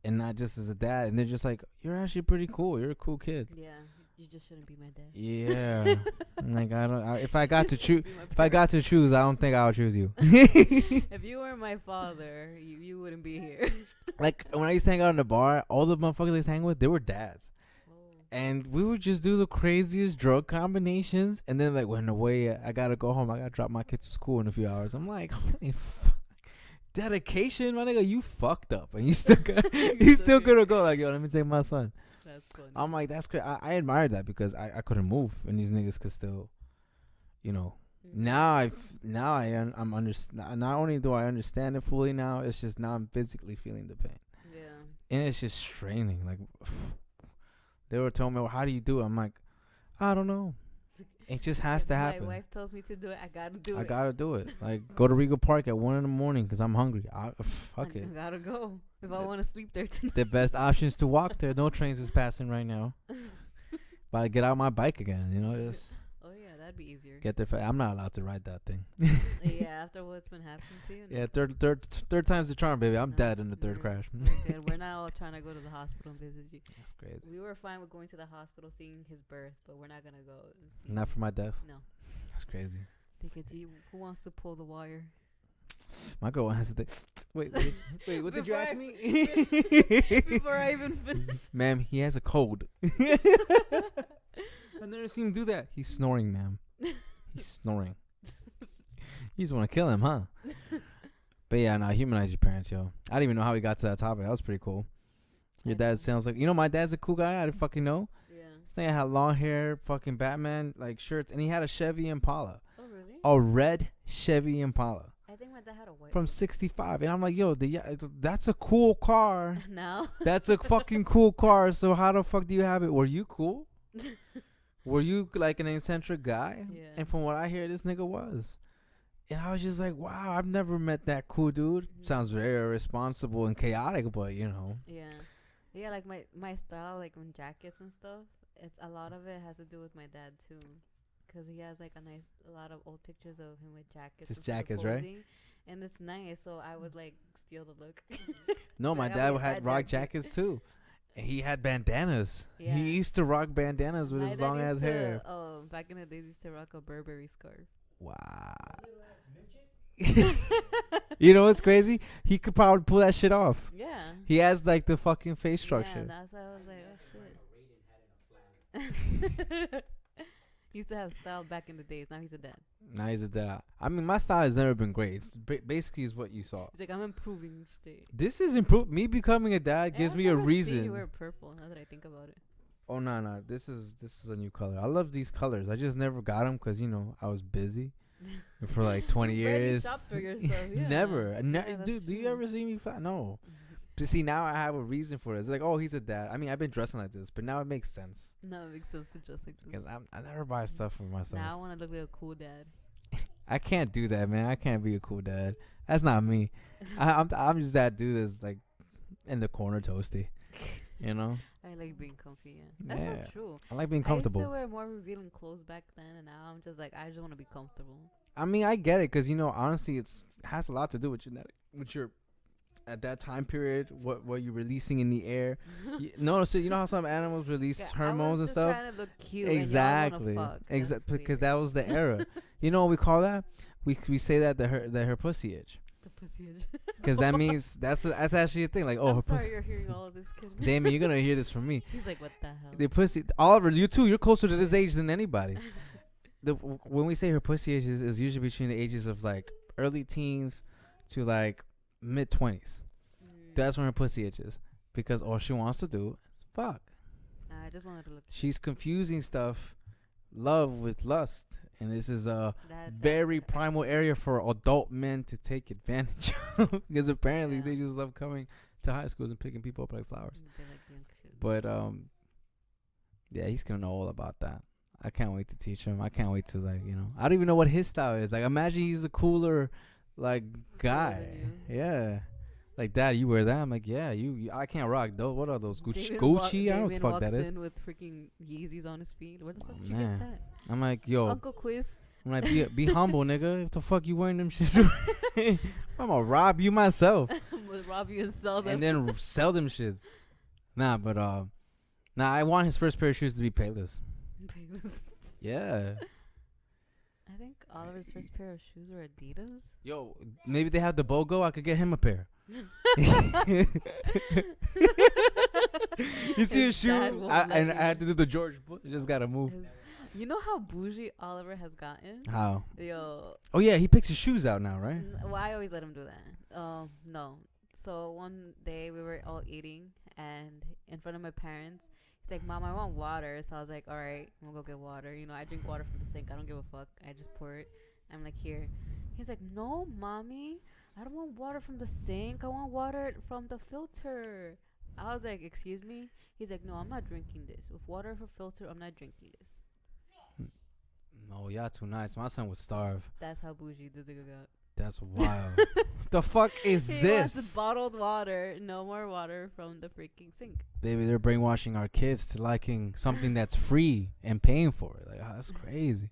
and not just as a dad. And they're just like, you're actually pretty cool. You're a cool kid. Yeah, you just shouldn't be my dad. Yeah. Like if I got to choose, I don't think I would choose you. If you were my father, you wouldn't be here. Like when I used to hang out in the bar, all the motherfuckers I used to hang with, they were dads. And we would just do the craziest drug combinations. And then, like, when the way I got to go home, I got to drop my kids to school in a few hours. I'm like, holy fuck. Dedication, my nigga, you fucked up. And you still gonna go, like, yo, let me take my son. That's funny. I'm like, that's crazy. I admired that because I couldn't move. And these niggas could still, you know. Not only do I understand it fully now, it's just now I'm physically feeling the pain. Yeah. And it's just straining. Like, they were telling me, well, how do you do it? I'm like, I don't know. It just has to happen. My wife tells me to do it. I gotta do it. I gotta do it. Like, go to Regal Park at 1 a.m. because I'm hungry. Fuck it. I gotta go if I want to sleep there tonight. The best option is to walk there. No trains is passing right now. But I get out my bike again. You know, just oh yeah, that'd be easier. Get there. I'm not allowed to ride that thing. Yeah, after what's been happening to you. Yeah, third time's the charm, baby. I'm dead in the third crash. We're not all trying to go to the hospital and visit you. That's crazy. We were fine with going to the hospital, seeing his birth, but we're not gonna go. Not for my death. No. That's crazy. Who wants to pull the wire? My girl has to think. Wait. What did you ask me? Before I even finish. Ma'am, he has a cold. I've never seen him do that. He's snoring, ma'am. He's snoring. You just want to kill him, huh? But yeah, humanize your parents, yo. I didn't even know how we got to that topic. That was pretty cool. Your dad sounds like, my dad's a cool guy. I didn't fucking know. Yeah. This thing had long hair, fucking Batman like shirts, and he had a Chevy Impala. Oh really? A red Chevy Impala. I think my dad had a white from 65, and I'm like, yo, that's a cool car. Now? That's a fucking cool car. So how the fuck do you have it? Were you cool? Were you like an eccentric guy? Yeah. And from what I hear, this nigga was. And I was just like, wow, I've never met that cool dude. Sounds very irresponsible and chaotic, but Yeah. Yeah, like my style, like in jackets and stuff, it's a lot of it has to do with my dad too. Because he has like a lot of old pictures of him with jackets. Just jackets, right? And it's nice, so I would like steal the look. No, my dad had rock jackets too. And he had bandanas. Yeah. He used to rock bandanas with his long ass hair. Oh, back in the days, he used to rock a Burberry scarf. Wow. You know what's crazy? He could probably pull that shit off. Yeah. He has like the fucking face structure. Yeah, that's why I was like, oh shit. He used to have style back in the days. Now he's a dad. I mean, my style has never been great. It's basically is what you saw. He's like, I'm improving each day. This is improved. Me becoming a dad gives me a reason. You wear purple. Now that I think about it. Oh no. This is a new color. I love these colors. I just never got them because I was busy for like 20 years. Shop for yourself. Yeah. Never. Yeah, Dude, do you ever see me? No. But see, now I have a reason for it. It's like, oh, he's a dad. I mean, I've been dressing like this, but now it makes sense. No, it makes sense to dress like this. Because I never buy stuff for myself. Now I want to look like a cool dad. I can't do that, man. I can't be a cool dad. That's not me. I'm just that dude that's like in the corner toasty. I like being comfy, yeah. That's so true. I like being comfortable. I used to wear more revealing clothes back then, and now I'm just like, I just want to be comfortable. I mean, I get it, because, honestly, it has a lot to do with your at that time period, what you're releasing in the air. So you know how some animals release hormones and stuff? Trying to look cute. Exactly. Exactly. Because that was the era. You know what we call that? We say that her pussy itch. The pussy itch. Because that means that's actually a thing. Like, oh, I'm sorry you're hearing all of this, kid. Damon, you're gonna hear this from me. He's like, what the hell? The pussy. Oliver, you too. You're closer to this age than anybody. When we say her pussy age is usually between the ages of like early teens to like mid 20s. That's when her pussy itches, because all she wants to do is fuck. I just wanted to look. She's confusing love with lust, and this is a very primal area for adult men to take advantage of, because apparently they just love coming to high schools and picking people up like flowers. But yeah, he's gonna know all about that. I can't wait to teach him. I can't wait to I don't even know what his style is. Like, imagine he's a cooler, guy. Yeah. Like, Dad, you wear that? I'm like, yeah, you I can't rock those. What are those? Gucci? I don't know what the fuck that is. In with freaking Yeezys on his feet. Where the fuck did you Man. get that? I'm like, yo. Uncle Quiz. I'm like, be humble, nigga. What the fuck you wearing them shits? I'm gonna rob you myself. I'm gonna rob you and sell them. And then sell them shits. But I want his first pair of shoes to be Payless. Payless. Yeah. I think Oliver's first pair of shoes were Adidas. Yo, maybe they have the BOGO. I could get him a pair. You see a shoe? And I had to do the George Bush. Just gotta move. You know how bougie Oliver has gotten? How? Yo. Oh yeah, he picks his shoes out now, right? Well, I always let him do that. No. So one day we were all eating, and in front of my parents, he's like, "Mom, I want water." So I was like, "All right, I'm gonna go get water." You know, I drink water from the sink. I don't give a fuck. I just pour it. I'm like, "Here." He's like, "No, mommy, I don't want water from the sink. I want water from the filter." I was like, "Excuse me?" He's like, "No, I'm not drinking this. With water for filter, I'm not drinking this." No, y'all too nice. My son would starve. That's how bougie the nigga got. That's wild. What the fuck is he this? Wants bottled water. No more water from the freaking sink. Baby, they're brainwashing our kids to liking something that's free and paying for it. Like, that's crazy.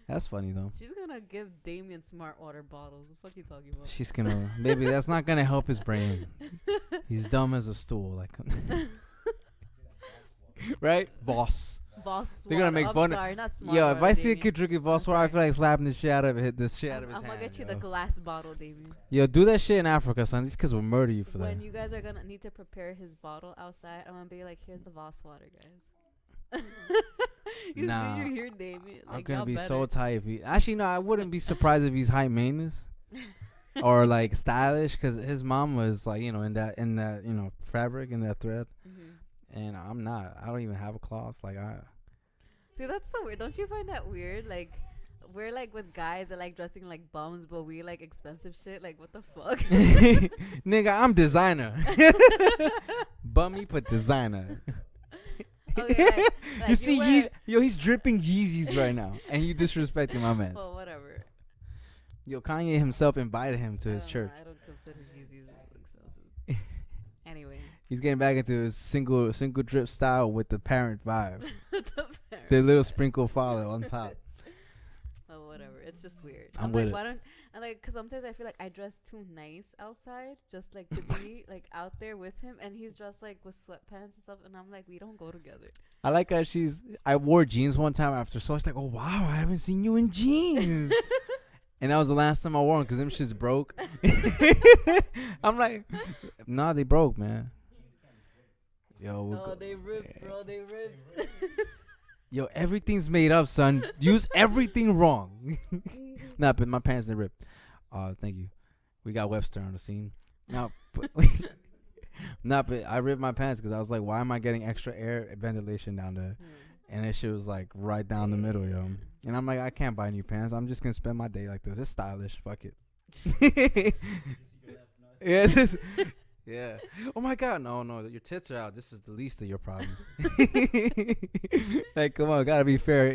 That's funny though. She's gonna give Damien smart water bottles. What the fuck are you talking about? She's gonna, baby. That's not gonna help his brain. He's dumb as a stool. Like, right? Voss. Voss. They're gonna make fun sorry, not smart. Yo, water, if I see a Damien. kid drinking Voss water, I feel like slapping the shit out of it. I'm gonna get you the glass bottle, Damien. Yo, do that shit in Africa, son. These kids will murder you for that. When you guys are gonna need to prepare his bottle outside, I'm gonna be like, "Here's the Voss water, guys." Nah, you're here, Damien. Like, I'm gonna be better. so tight if he. Actually, no, I wouldn't be surprised if he's high maintenance or like stylish, because his mom was like, in that fabric, in that thread, and I'm not. I don't even have a cloth. Like, See, that's so weird. Don't you find that weird? Like, we're like with guys that like dressing like bums, but we like expensive shit. Like, what the fuck? Nigga, I'm designer. Bummy, but designer. Okay, like you see, he's dripping Yeezys right now, and you disrespecting my man. Oh, whatever. Yo, Kanye himself invited him to his church. I don't consider Yeezys expensive. Anyway, he's getting back into his single drip style with the parent vibe. The little sprinkle follow on top. Oh, whatever. It's just weird. I'm like, with why don't and like? Cause sometimes I feel like I dress too nice outside, just like to be like out there with him, and he's dressed like with sweatpants and stuff, and I'm like, we don't go together. I like how I wore jeans one time after, so I was like, oh wow, I haven't seen you in jeans. And that was the last time I wore them because them shits broke. I'm like, nah, they broke, man. Yo, they ripped, bro. They ripped. Yo, everything's made up, son. Use everything wrong. Nah, but my pants didn't rip. Thank you. We got Webster on the scene. But I ripped my pants because I was like, why am I getting extra air ventilation down there? And that shit was like right down the middle, yo. And I'm like, I can't buy new pants. I'm just gonna spend my day like this. It's stylish. Fuck it. Yeah, it's just, yeah. Oh my God, no, your tits are out. This is the least of your problems. Like, come on, gotta be fair.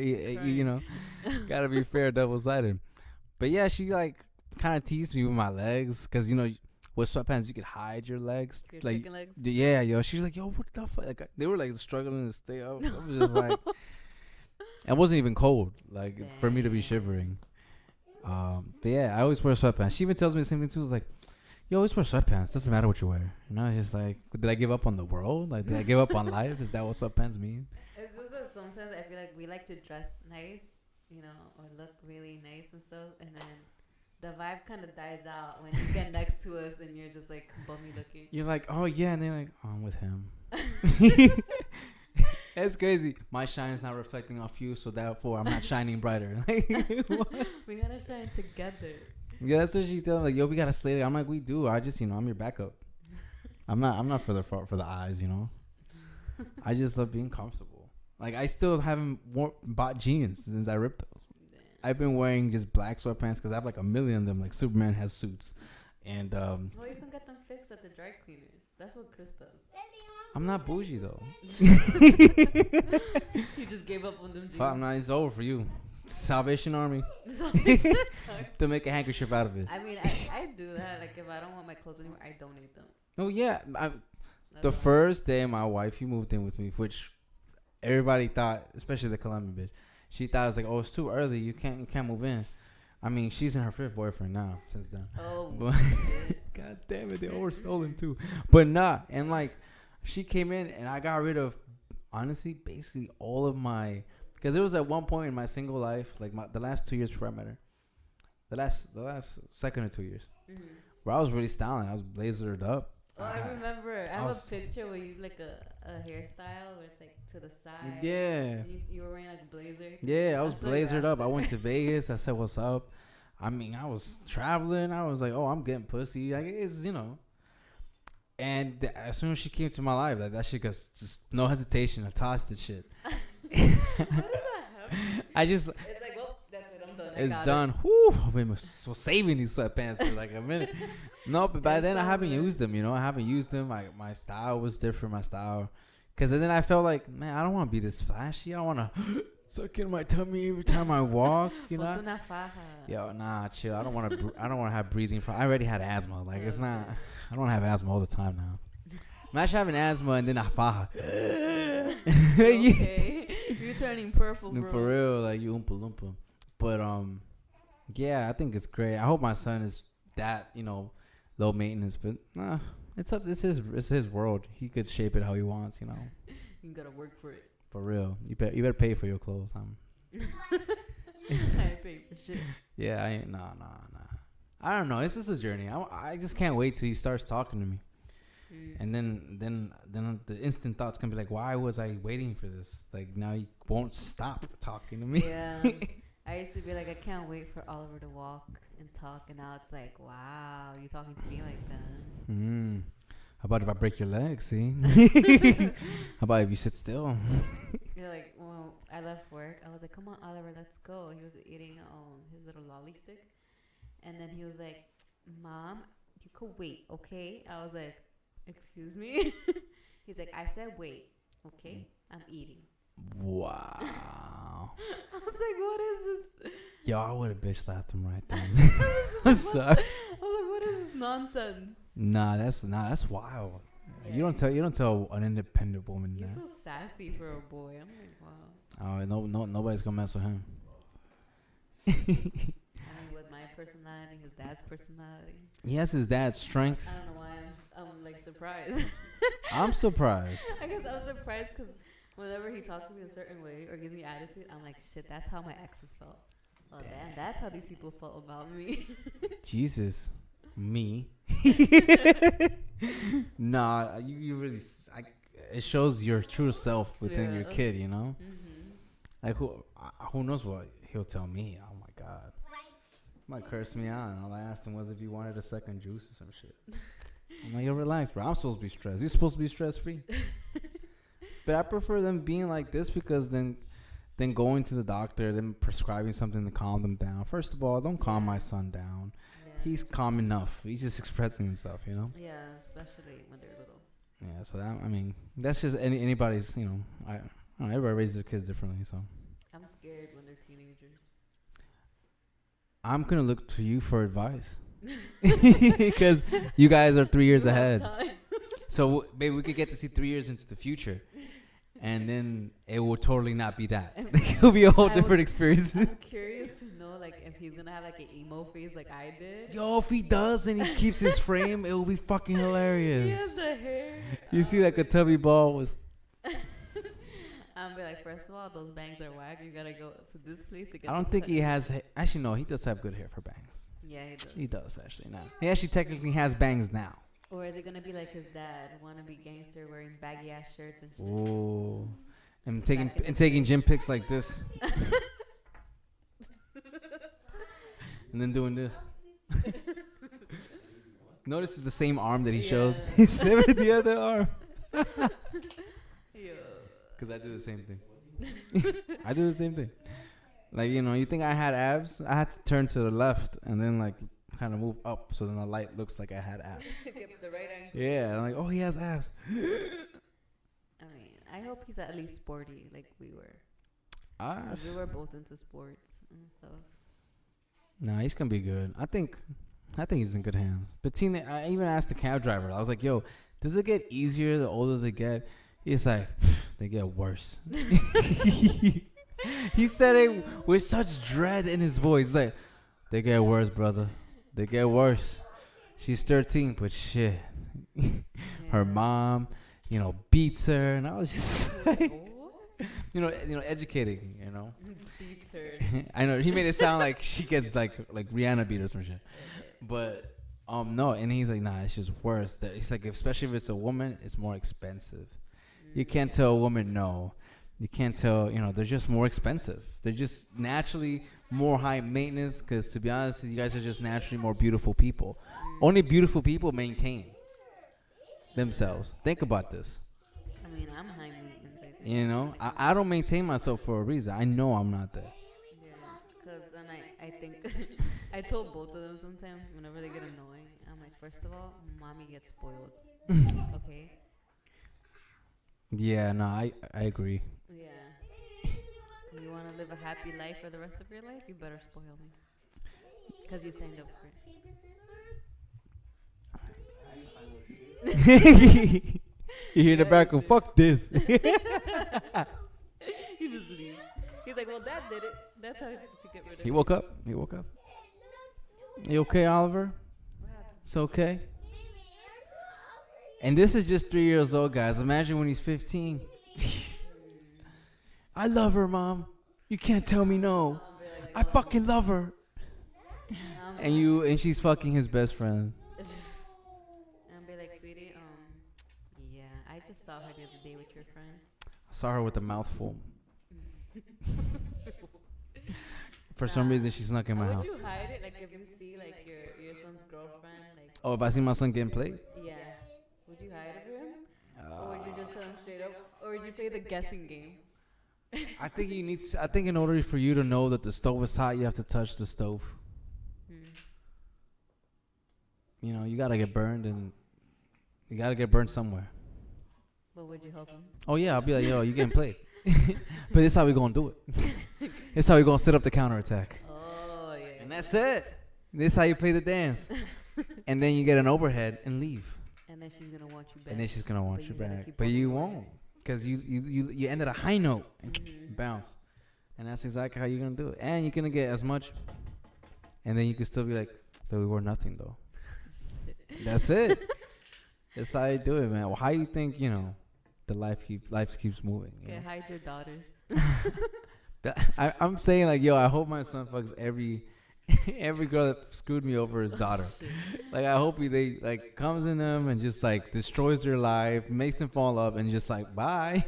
Gotta be fair, double-sided. But yeah, she like kind of teased me with my legs, cause with sweatpants you could hide your legs. Your like, chicken legs? Yeah, yo. She's like, yo, what the fuck? Like, they were like struggling to stay up. I was just like, it wasn't even cold, like for me to be shivering. But yeah, I always wear sweatpants. She even tells me the same thing too. It's like, you always wear sweatpants. Doesn't matter what you wear. And I was just like, did I give up on the world? Like, did I give up on life? Is that what sweatpants mean? It's just that sometimes I feel like we like to dress nice, or look really nice and stuff, and then the vibe kind of dies out when you get next to us and you're just like bummy looking. You're like, oh yeah, and they're like, oh, I'm with him. That's crazy. My shine is not reflecting off you, so therefore I'm not shining brighter. Like, what? We gotta shine together. Yeah, that's what she told me. Like, yo, we gotta slay it. I'm like, we do. I just, I'm your backup. I'm not for the eyes, I just love being comfortable. Like, I still haven't bought jeans since I ripped those. I've been wearing just black sweatpants because I have like a million of them. Like, Superman has suits. And Well, you can get them fixed at the dry cleaners. That's what Chris does. I'm not bougie though. You just gave up on them jeans. Fuck, nah, it's over for you. Salvation Army. To make a handkerchief out of it. I mean, I do that. Like, if I don't want my clothes anymore, I donate them. Oh yeah, the first day my wife moved in with me, which everybody thought, especially the Colombian bitch, she thought it was like, oh, it's too early. You can't move in. I mean, she's in her 5th boyfriend now since then. Oh, but God damn it, they all stole him too. But nah, and like, she came in and I got rid of, honestly, basically all of my, because it was at one point in my single life, like the last 2 years before I met her, the last second or 2 years, where I was really styling. I was blazered up. Oh, I remember. I have a picture where you like a hairstyle where it's like to the side. Yeah. You were wearing like a blazer. Yeah, I was blazered up. I went to Vegas. I said, "What's up?" I mean, I was traveling. I was like, "Oh, I'm getting pussy." Like, it's, you know. And as soon as she came to my life, like that shit, just no hesitation. I tossed the shit. How does that happen? I just. It's like, well, that's it. I'm done. It's done. Whew, I've been so saving these sweatpants for like a minute. No, but by then I haven't used them. You know, I haven't used them. My style was different. My style, because then I felt like, man, I don't want to be this flashy. I don't want to suck in my tummy every time I walk. You know. Yo, nah, chill. I don't want to. I don't want to have breathing problems. I already had asthma. Like it's not. I don't have asthma all the time now. Imagine having asthma and then I faja. Okay, you're turning purple, bro. For real, like you oompa loompa. But yeah, I think it's great. I hope my son is that, you know, low maintenance. But nah, it's up. It's his world. He could shape it how he wants. You know. You gotta work for it. For real, you better pay for your clothes. I pay for shit. Yeah, I ain't. Nah. I don't know. It's just a journey. I just can't wait till he starts talking to me. And then the instant thoughts can be like, why was I waiting for this? Like, now he won't stop talking to me. Yeah. I used to be like, I can't wait for Oliver to walk and talk. And now it's like, wow, you talking to me like that. How about if I break your leg, see? How about if you sit still? You're like, well, I left work. I was like, come on, Oliver, let's go. He was eating his little lolly stick. And then he was like, Mom, you could wait, okay? I was like, excuse me? He's like, I said wait, okay? I'm eating. Wow. I was like, what is this? Yo, I would have bitch slapped him right then. I'm sorry. I was like, what is this nonsense? Nah, that's wild. Yeah. You don't tell an independent woman You're that. so sassy for a boy. I'm like, wow. Oh, nobody's gonna mess with him. I mean, with my personality, his dad's personality. He has his dad's strength. I don't know why I'm like surprised. I'm surprised. I guess I'm surprised because whenever he talks to me a certain way or gives me attitude, I'm like, shit, that's how my exes felt. Oh, damn, that's how these people felt about me. Jesus. Me. Nah, you really. It shows your true self within your kid, you know? Like, who knows what he'll tell me? Oh, my God. Might curse me out. And all I asked him was if he wanted a second juice or some shit. I'm like, yo, relax, bro. I'm supposed to be stressed. You're supposed to be stress-free. But I prefer them being like this because then going to the doctor, then prescribing something to calm them down. First of all, don't calm my son down. Yeah, he's calm enough. He's just expressing himself, you know? Yeah, especially when they're little. Yeah, so that's just anybody's, you know, I don't know, everybody raises their kids differently, so. I'm scared when they're teenagers. I'm going to look to you for advice. Because you guys are 3 years ahead. So maybe we could get to see 3 years into the future. And then it will totally not be that. It'll be a whole different experience. I'm curious to know, like, if he's gonna have like an emo phase like I did. Yo, if he does and he keeps his frame, it will be fucking hilarious. He has the hair. You see like a tubby ball with. I'm be like, first of all, those bangs are whack. You gotta go to this place to get. I don't think he has. Actually, no, he does have good hair for bangs. Yeah, he does. He does actually now. He actually technically has bangs now. Or is it gonna be like his dad, wannabe gangster, wearing baggy ass shirts and shit? Ooh, and taking gym pics like this, and then doing this. Notice it's the same arm that he shows. It's never the other arm. Because I do the same thing. I do the same thing. Like, you know, you think I had abs? I had to turn to the left and then like kind of move up so then the light looks like I had abs. Get the right angle. Yeah, I'm like, oh, he has abs. I mean, I hope he's at least sporty like we were. 'Cause we were both into sports and stuff. Nah, he's gonna be good. I think he's in good hands. But Tina, I even asked the cab driver. I was like, yo, does it get easier the older they get? He's like, they get worse. He said it with such dread in his voice. He's like, they get worse, brother. They get worse. She's 13, but shit. Her mom, beats her. And I was just like, educating, Beats her. I know. He made it sound like she gets like Rihanna beat or some shit. But, no. And he's like, nah, it's just worse. He's like, especially if it's a woman, it's more expensive. You can't tell a woman no. You can't tell, they're just more expensive. They're just naturally more high maintenance because, to be honest, you guys are just naturally more beautiful people. Only beautiful people maintain themselves. Think about this. I mean, I'm high maintenance, I think. I don't maintain myself for a reason. I know I'm not there. Yeah, because then I think, I told both of them sometimes whenever they get annoying, I'm like, first of all, mommy gets spoiled. Okay? Yeah, no, I agree. Yeah. You want to live a happy life for the rest of your life? You better spoil me. Because you signed up for You hear the back of fuck this. He just leaves. He's like, well, Dad did it. That's how to get rid of it. He woke up. You okay, Oliver? It's okay. And this is just 3 years old, guys. Imagine when he's 15. I love her, Mom. You can't tell me no. I fucking love her. And she's fucking his best friend. And be like, sweetie, yeah, I just saw her the other day with your friend. I saw her with a mouthful. For some reason, she snuck in my house. Would you hide it? Like, if you see, like, your son's girlfriend, like... Oh, if I see my son getting played? Yeah. Would you hide it for him? Or would you just tell him straight up? Or would you play the guessing game? I think I think in order for you to know that the stove is hot, you have to touch the stove. You gotta get burned, and you gotta get burned somewhere. But would you help him? Oh yeah, I'll be like, yo, you getting played. But this is how we gonna do it. This is how we gonna set up the counterattack. Oh yeah. And that's it. This is how you play the dance. And then you get an overhead and leave. And then she's gonna watch you back. And then she's gonna watch you back. But you won't. Because you end at a high note and bounce. And that's exactly how you're going to do it. And you're going to get as much. And then you can still be like, but we were nothing, though. That's it. That's how you do it, man. Well, how you think, the life keeps moving. Okay, hide your daughters. I'm saying, like, yo, I hope my son fucks every girl that screwed me over his daughter. Like, I hope they like comes in them and just like destroys their life, makes them fall up, and just like bye.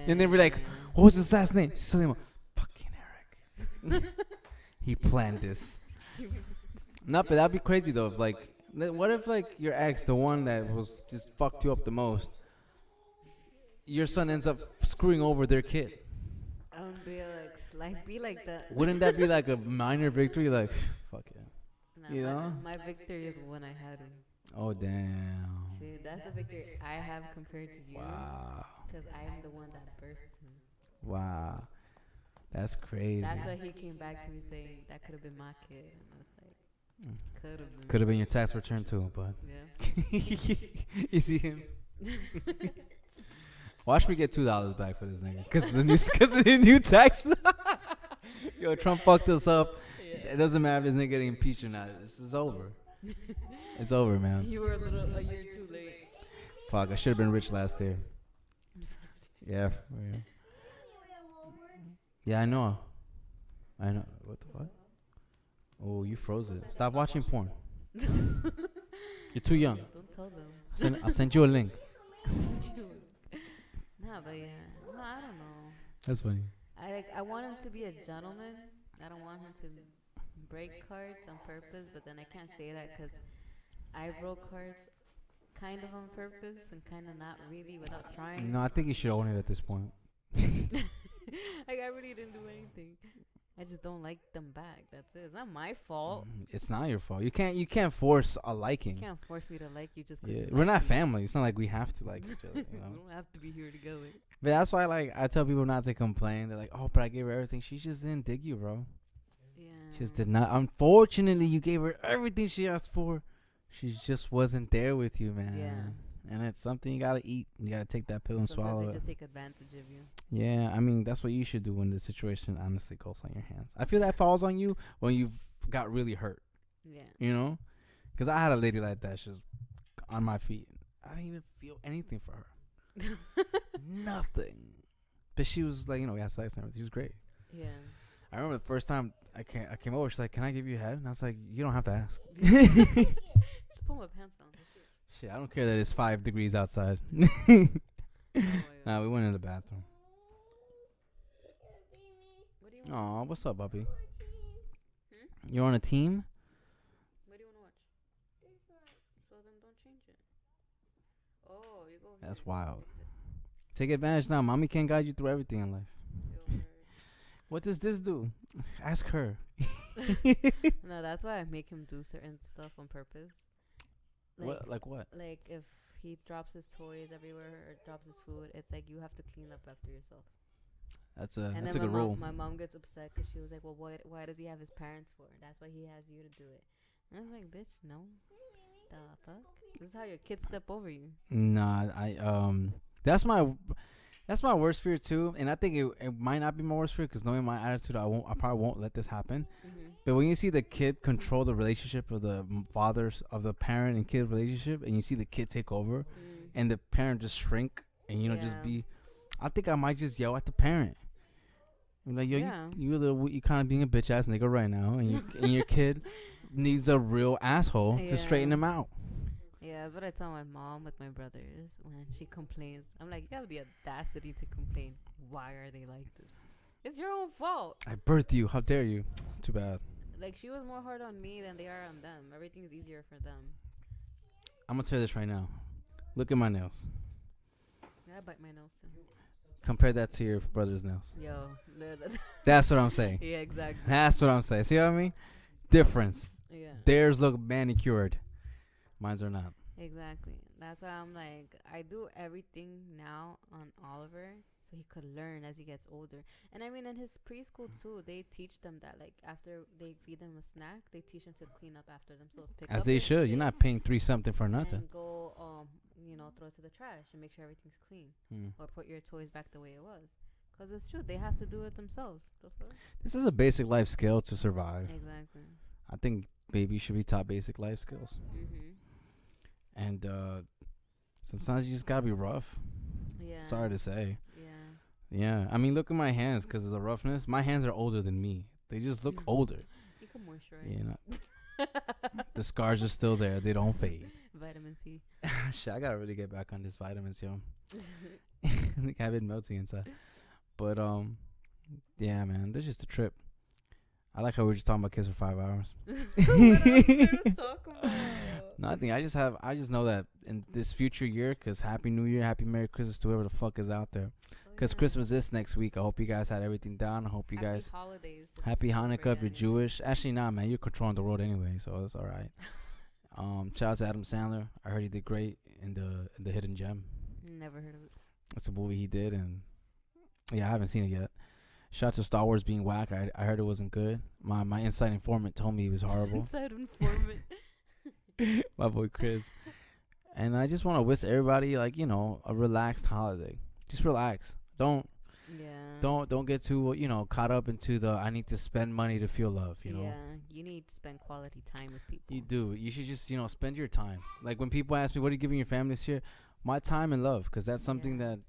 Then they'll be like, what was his last name? Just tell him, fucking Erik. He planned this. No, but that'd be crazy though. If like, what if like your ex, the one that was just fucked you up the most, your son ends up screwing over their kid? I don't be like, life be like that. Wouldn't that be like a minor victory? Like, fuck yeah. Nah, my victory is when I had him. Oh, damn. See, that's the victory I have compared to you. Wow. Because I am the one that birthed him. Wow. That's crazy. That's why he came back to me saying that could have been my kid. And I was like, could have been. Could have been your tax return too, but. Yeah. You see him? Watch me get $2 back for this nigga. Because of the new tax. Yo, Trump fucked us up. Yeah. It doesn't matter if this nigga getting impeached or not. This is over. It's over, man. You were a year too late. Fuck, I should have been rich last year. Yeah. Yeah, I know. What the fuck? Oh, you froze it. Stop watching porn. You're too young. Don't tell them. I'll send you a link. Nah, but yeah. No, I don't know. That's funny. I want him to be a gentleman. I don't want him to break cards on purpose, but then I can't say that because I broke cards kind of on purpose and kind of not really without trying. No, I think you should own it at this point. Like, I really didn't do anything. I just don't like them back. That's it. It's not my fault. It's not your fault. You can't force a liking. You can't force me to like you just 'cause Yeah, you we're like not me. family. It's not like we have to like each other. You know. We don't have to be here together. But that's why, like, I tell people not to complain. They're like, "Oh, but I gave her everything. She just didn't dig you, bro. Yeah. She just did not. Unfortunately, you gave her everything she asked for. She just wasn't there with you, man. Yeah. And it's something you gotta eat. You gotta take that pill and Sometimes swallow they it. just take advantage of you. Yeah, I mean, that's what you should do when the situation honestly goes on your hands. I feel that falls on you when you've got really hurt. Yeah. You know, because I had a lady like that. She was on my feet. I didn't even feel anything for her. Nothing. But she was like, we had sex and everything. She was great. Yeah. I remember the first time I came over, she's like, "Can I give you a head?" And I was like, "You don't have to ask." Just pull my pants down. Shit, I don't care that it's 5 degrees outside. Oh my Nah, we went in the bathroom. What do you want? Aw, what's up, puppy? Hmm? You're on a team? What do you want to watch? So then don't change it. Oh, you go. That's here. wild. Like this. Take advantage now. Mommy can't guide you through everything in life. Yo, word. What does this do? Ask her. No, that's why I make him do certain stuff on purpose. What? Like what? Like if he drops his toys everywhere or drops his food, it's like you have to clean up after yourself. That's And a then good rule. my mom gets upset because she was like, "Well, why does he have his parents for? That's why he has you to do it." And I was like, "Bitch, no, the fuck. This is how your kids step over you." Nah, that's my worst fear too, and I think it might not be my worst fear because knowing my attitude, I probably won't let this happen. Mm-hmm. But when you see the kid control the relationship of the fathers of the parent and kid relationship, and you see the kid take over, and the parent just shrink, and just be, I think I might just yell at the parent. I'm like, yo, you kind of being a bitch ass nigga right now, and your kid needs a real asshole to straighten him out. Yeah, that's what I tell my mom with my brothers when she complains. I'm like, you have the audacity to complain. Why are they like this? It's your own fault. I birthed you. How dare you? Too bad. Like, she was more hard on me than they are on them. Everything's easier for them. I'm gonna tell you this right now. Look at my nails. Yeah, I bite my nails too. Compare that to your brother's nails. Yo. That's what I'm saying. Yeah, exactly. That's what I'm saying. See what I mean? Difference. Yeah. Theirs look manicured. Mine's are not. Exactly. That's why I'm like, I do everything now on Oliver so he could learn as he gets older. And I mean, in his preschool too, they teach them that, like, after they feed them a snack, they teach them to clean up after themselves. Pick As up they their should. You're shit not paying $3 something for nothing. and go, throw it to the trash and make sure everything's clean. Or put your toys back the way it was. Because it's true. They have to do it themselves. The fuck? This is a basic life skill to survive. Exactly. I think babies should be taught basic life skills. Mm-hmm. And sometimes you just gotta be rough. Yeah. Sorry to say. Yeah. Yeah. I mean, look at my hands because of the roughness. My hands are older than me. They just look older. You can moisturize. You know, the scars are still there. They don't fade. Vitamin C. Shit, I gotta really get back on this vitamins, yo. Like I've been melting inside. But yeah, man, this is just a trip. I like how we were just talking about kids for 5 hours. What else there to talk about? Nothing. I just know that in this future year, because Happy New Year, Happy Merry Christmas to whoever the fuck is out there. Because Christmas is next week. I hope you guys had everything down. I hope you guys holidays. Happy Hanukkah if you're Jewish. Actually, nah, man, you're controlling the world anyway, so it's all right. Shout out to Adam Sandler. I heard he did great in the Hidden Gem. Never heard of it. That's a movie he did, and yeah, I haven't seen it yet. Shout out to Star Wars being whack. I heard it wasn't good. My inside informant told me it was horrible. Inside informant. My boy Chris. And I just want to wish everybody, like, a relaxed holiday. Just relax. Don't get too caught up into the I need to spend money to feel love. You know. Yeah, you need to spend quality time with people. You do. You should just spend your time. Like when people ask me, "What are you giving your family this year?" My time and love, because that's something that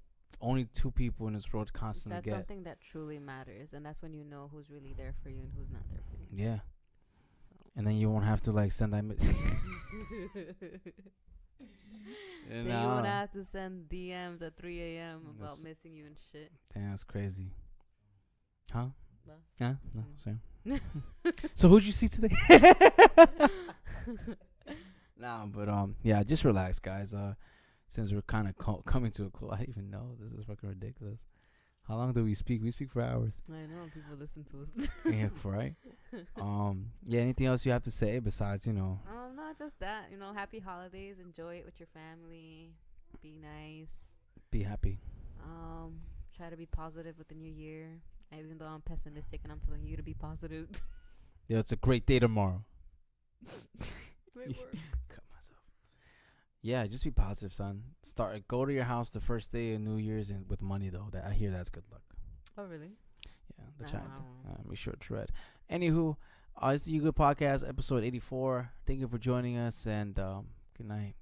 only 2 people in this world constantly get. That's something that truly matters, and that's when you know who's really there for you and who's not there for you. Yeah. And then you won't have to send that. Then you won't have to send DMs at 3 a.m. about missing you and shit. Damn, that's crazy. Huh? No. Yeah? No, same. So who'd you see today? Nah, but yeah, just relax, guys. Since we're kind of coming to a close, I didn't even know. This is fucking ridiculous. How long do we speak? We speak for hours. I know people listen to us. Yeah, right. Yeah. Anything else you have to say besides, Not just that. Happy holidays. Enjoy it with your family. Be nice. be happy. Try to be positive with the new year. Even though I'm pessimistic and I'm telling you to be positive. Yeah, it's a great day tomorrow. Great work. Cut myself. Yeah, just be positive, son. Go to your house the first day of New Year's and with money though. That I hear that's good luck. Oh really? Yeah, the chat. Make sure it's read. Anywho, this is You Good Podcast, episode 84. Thank you for joining us, and good night.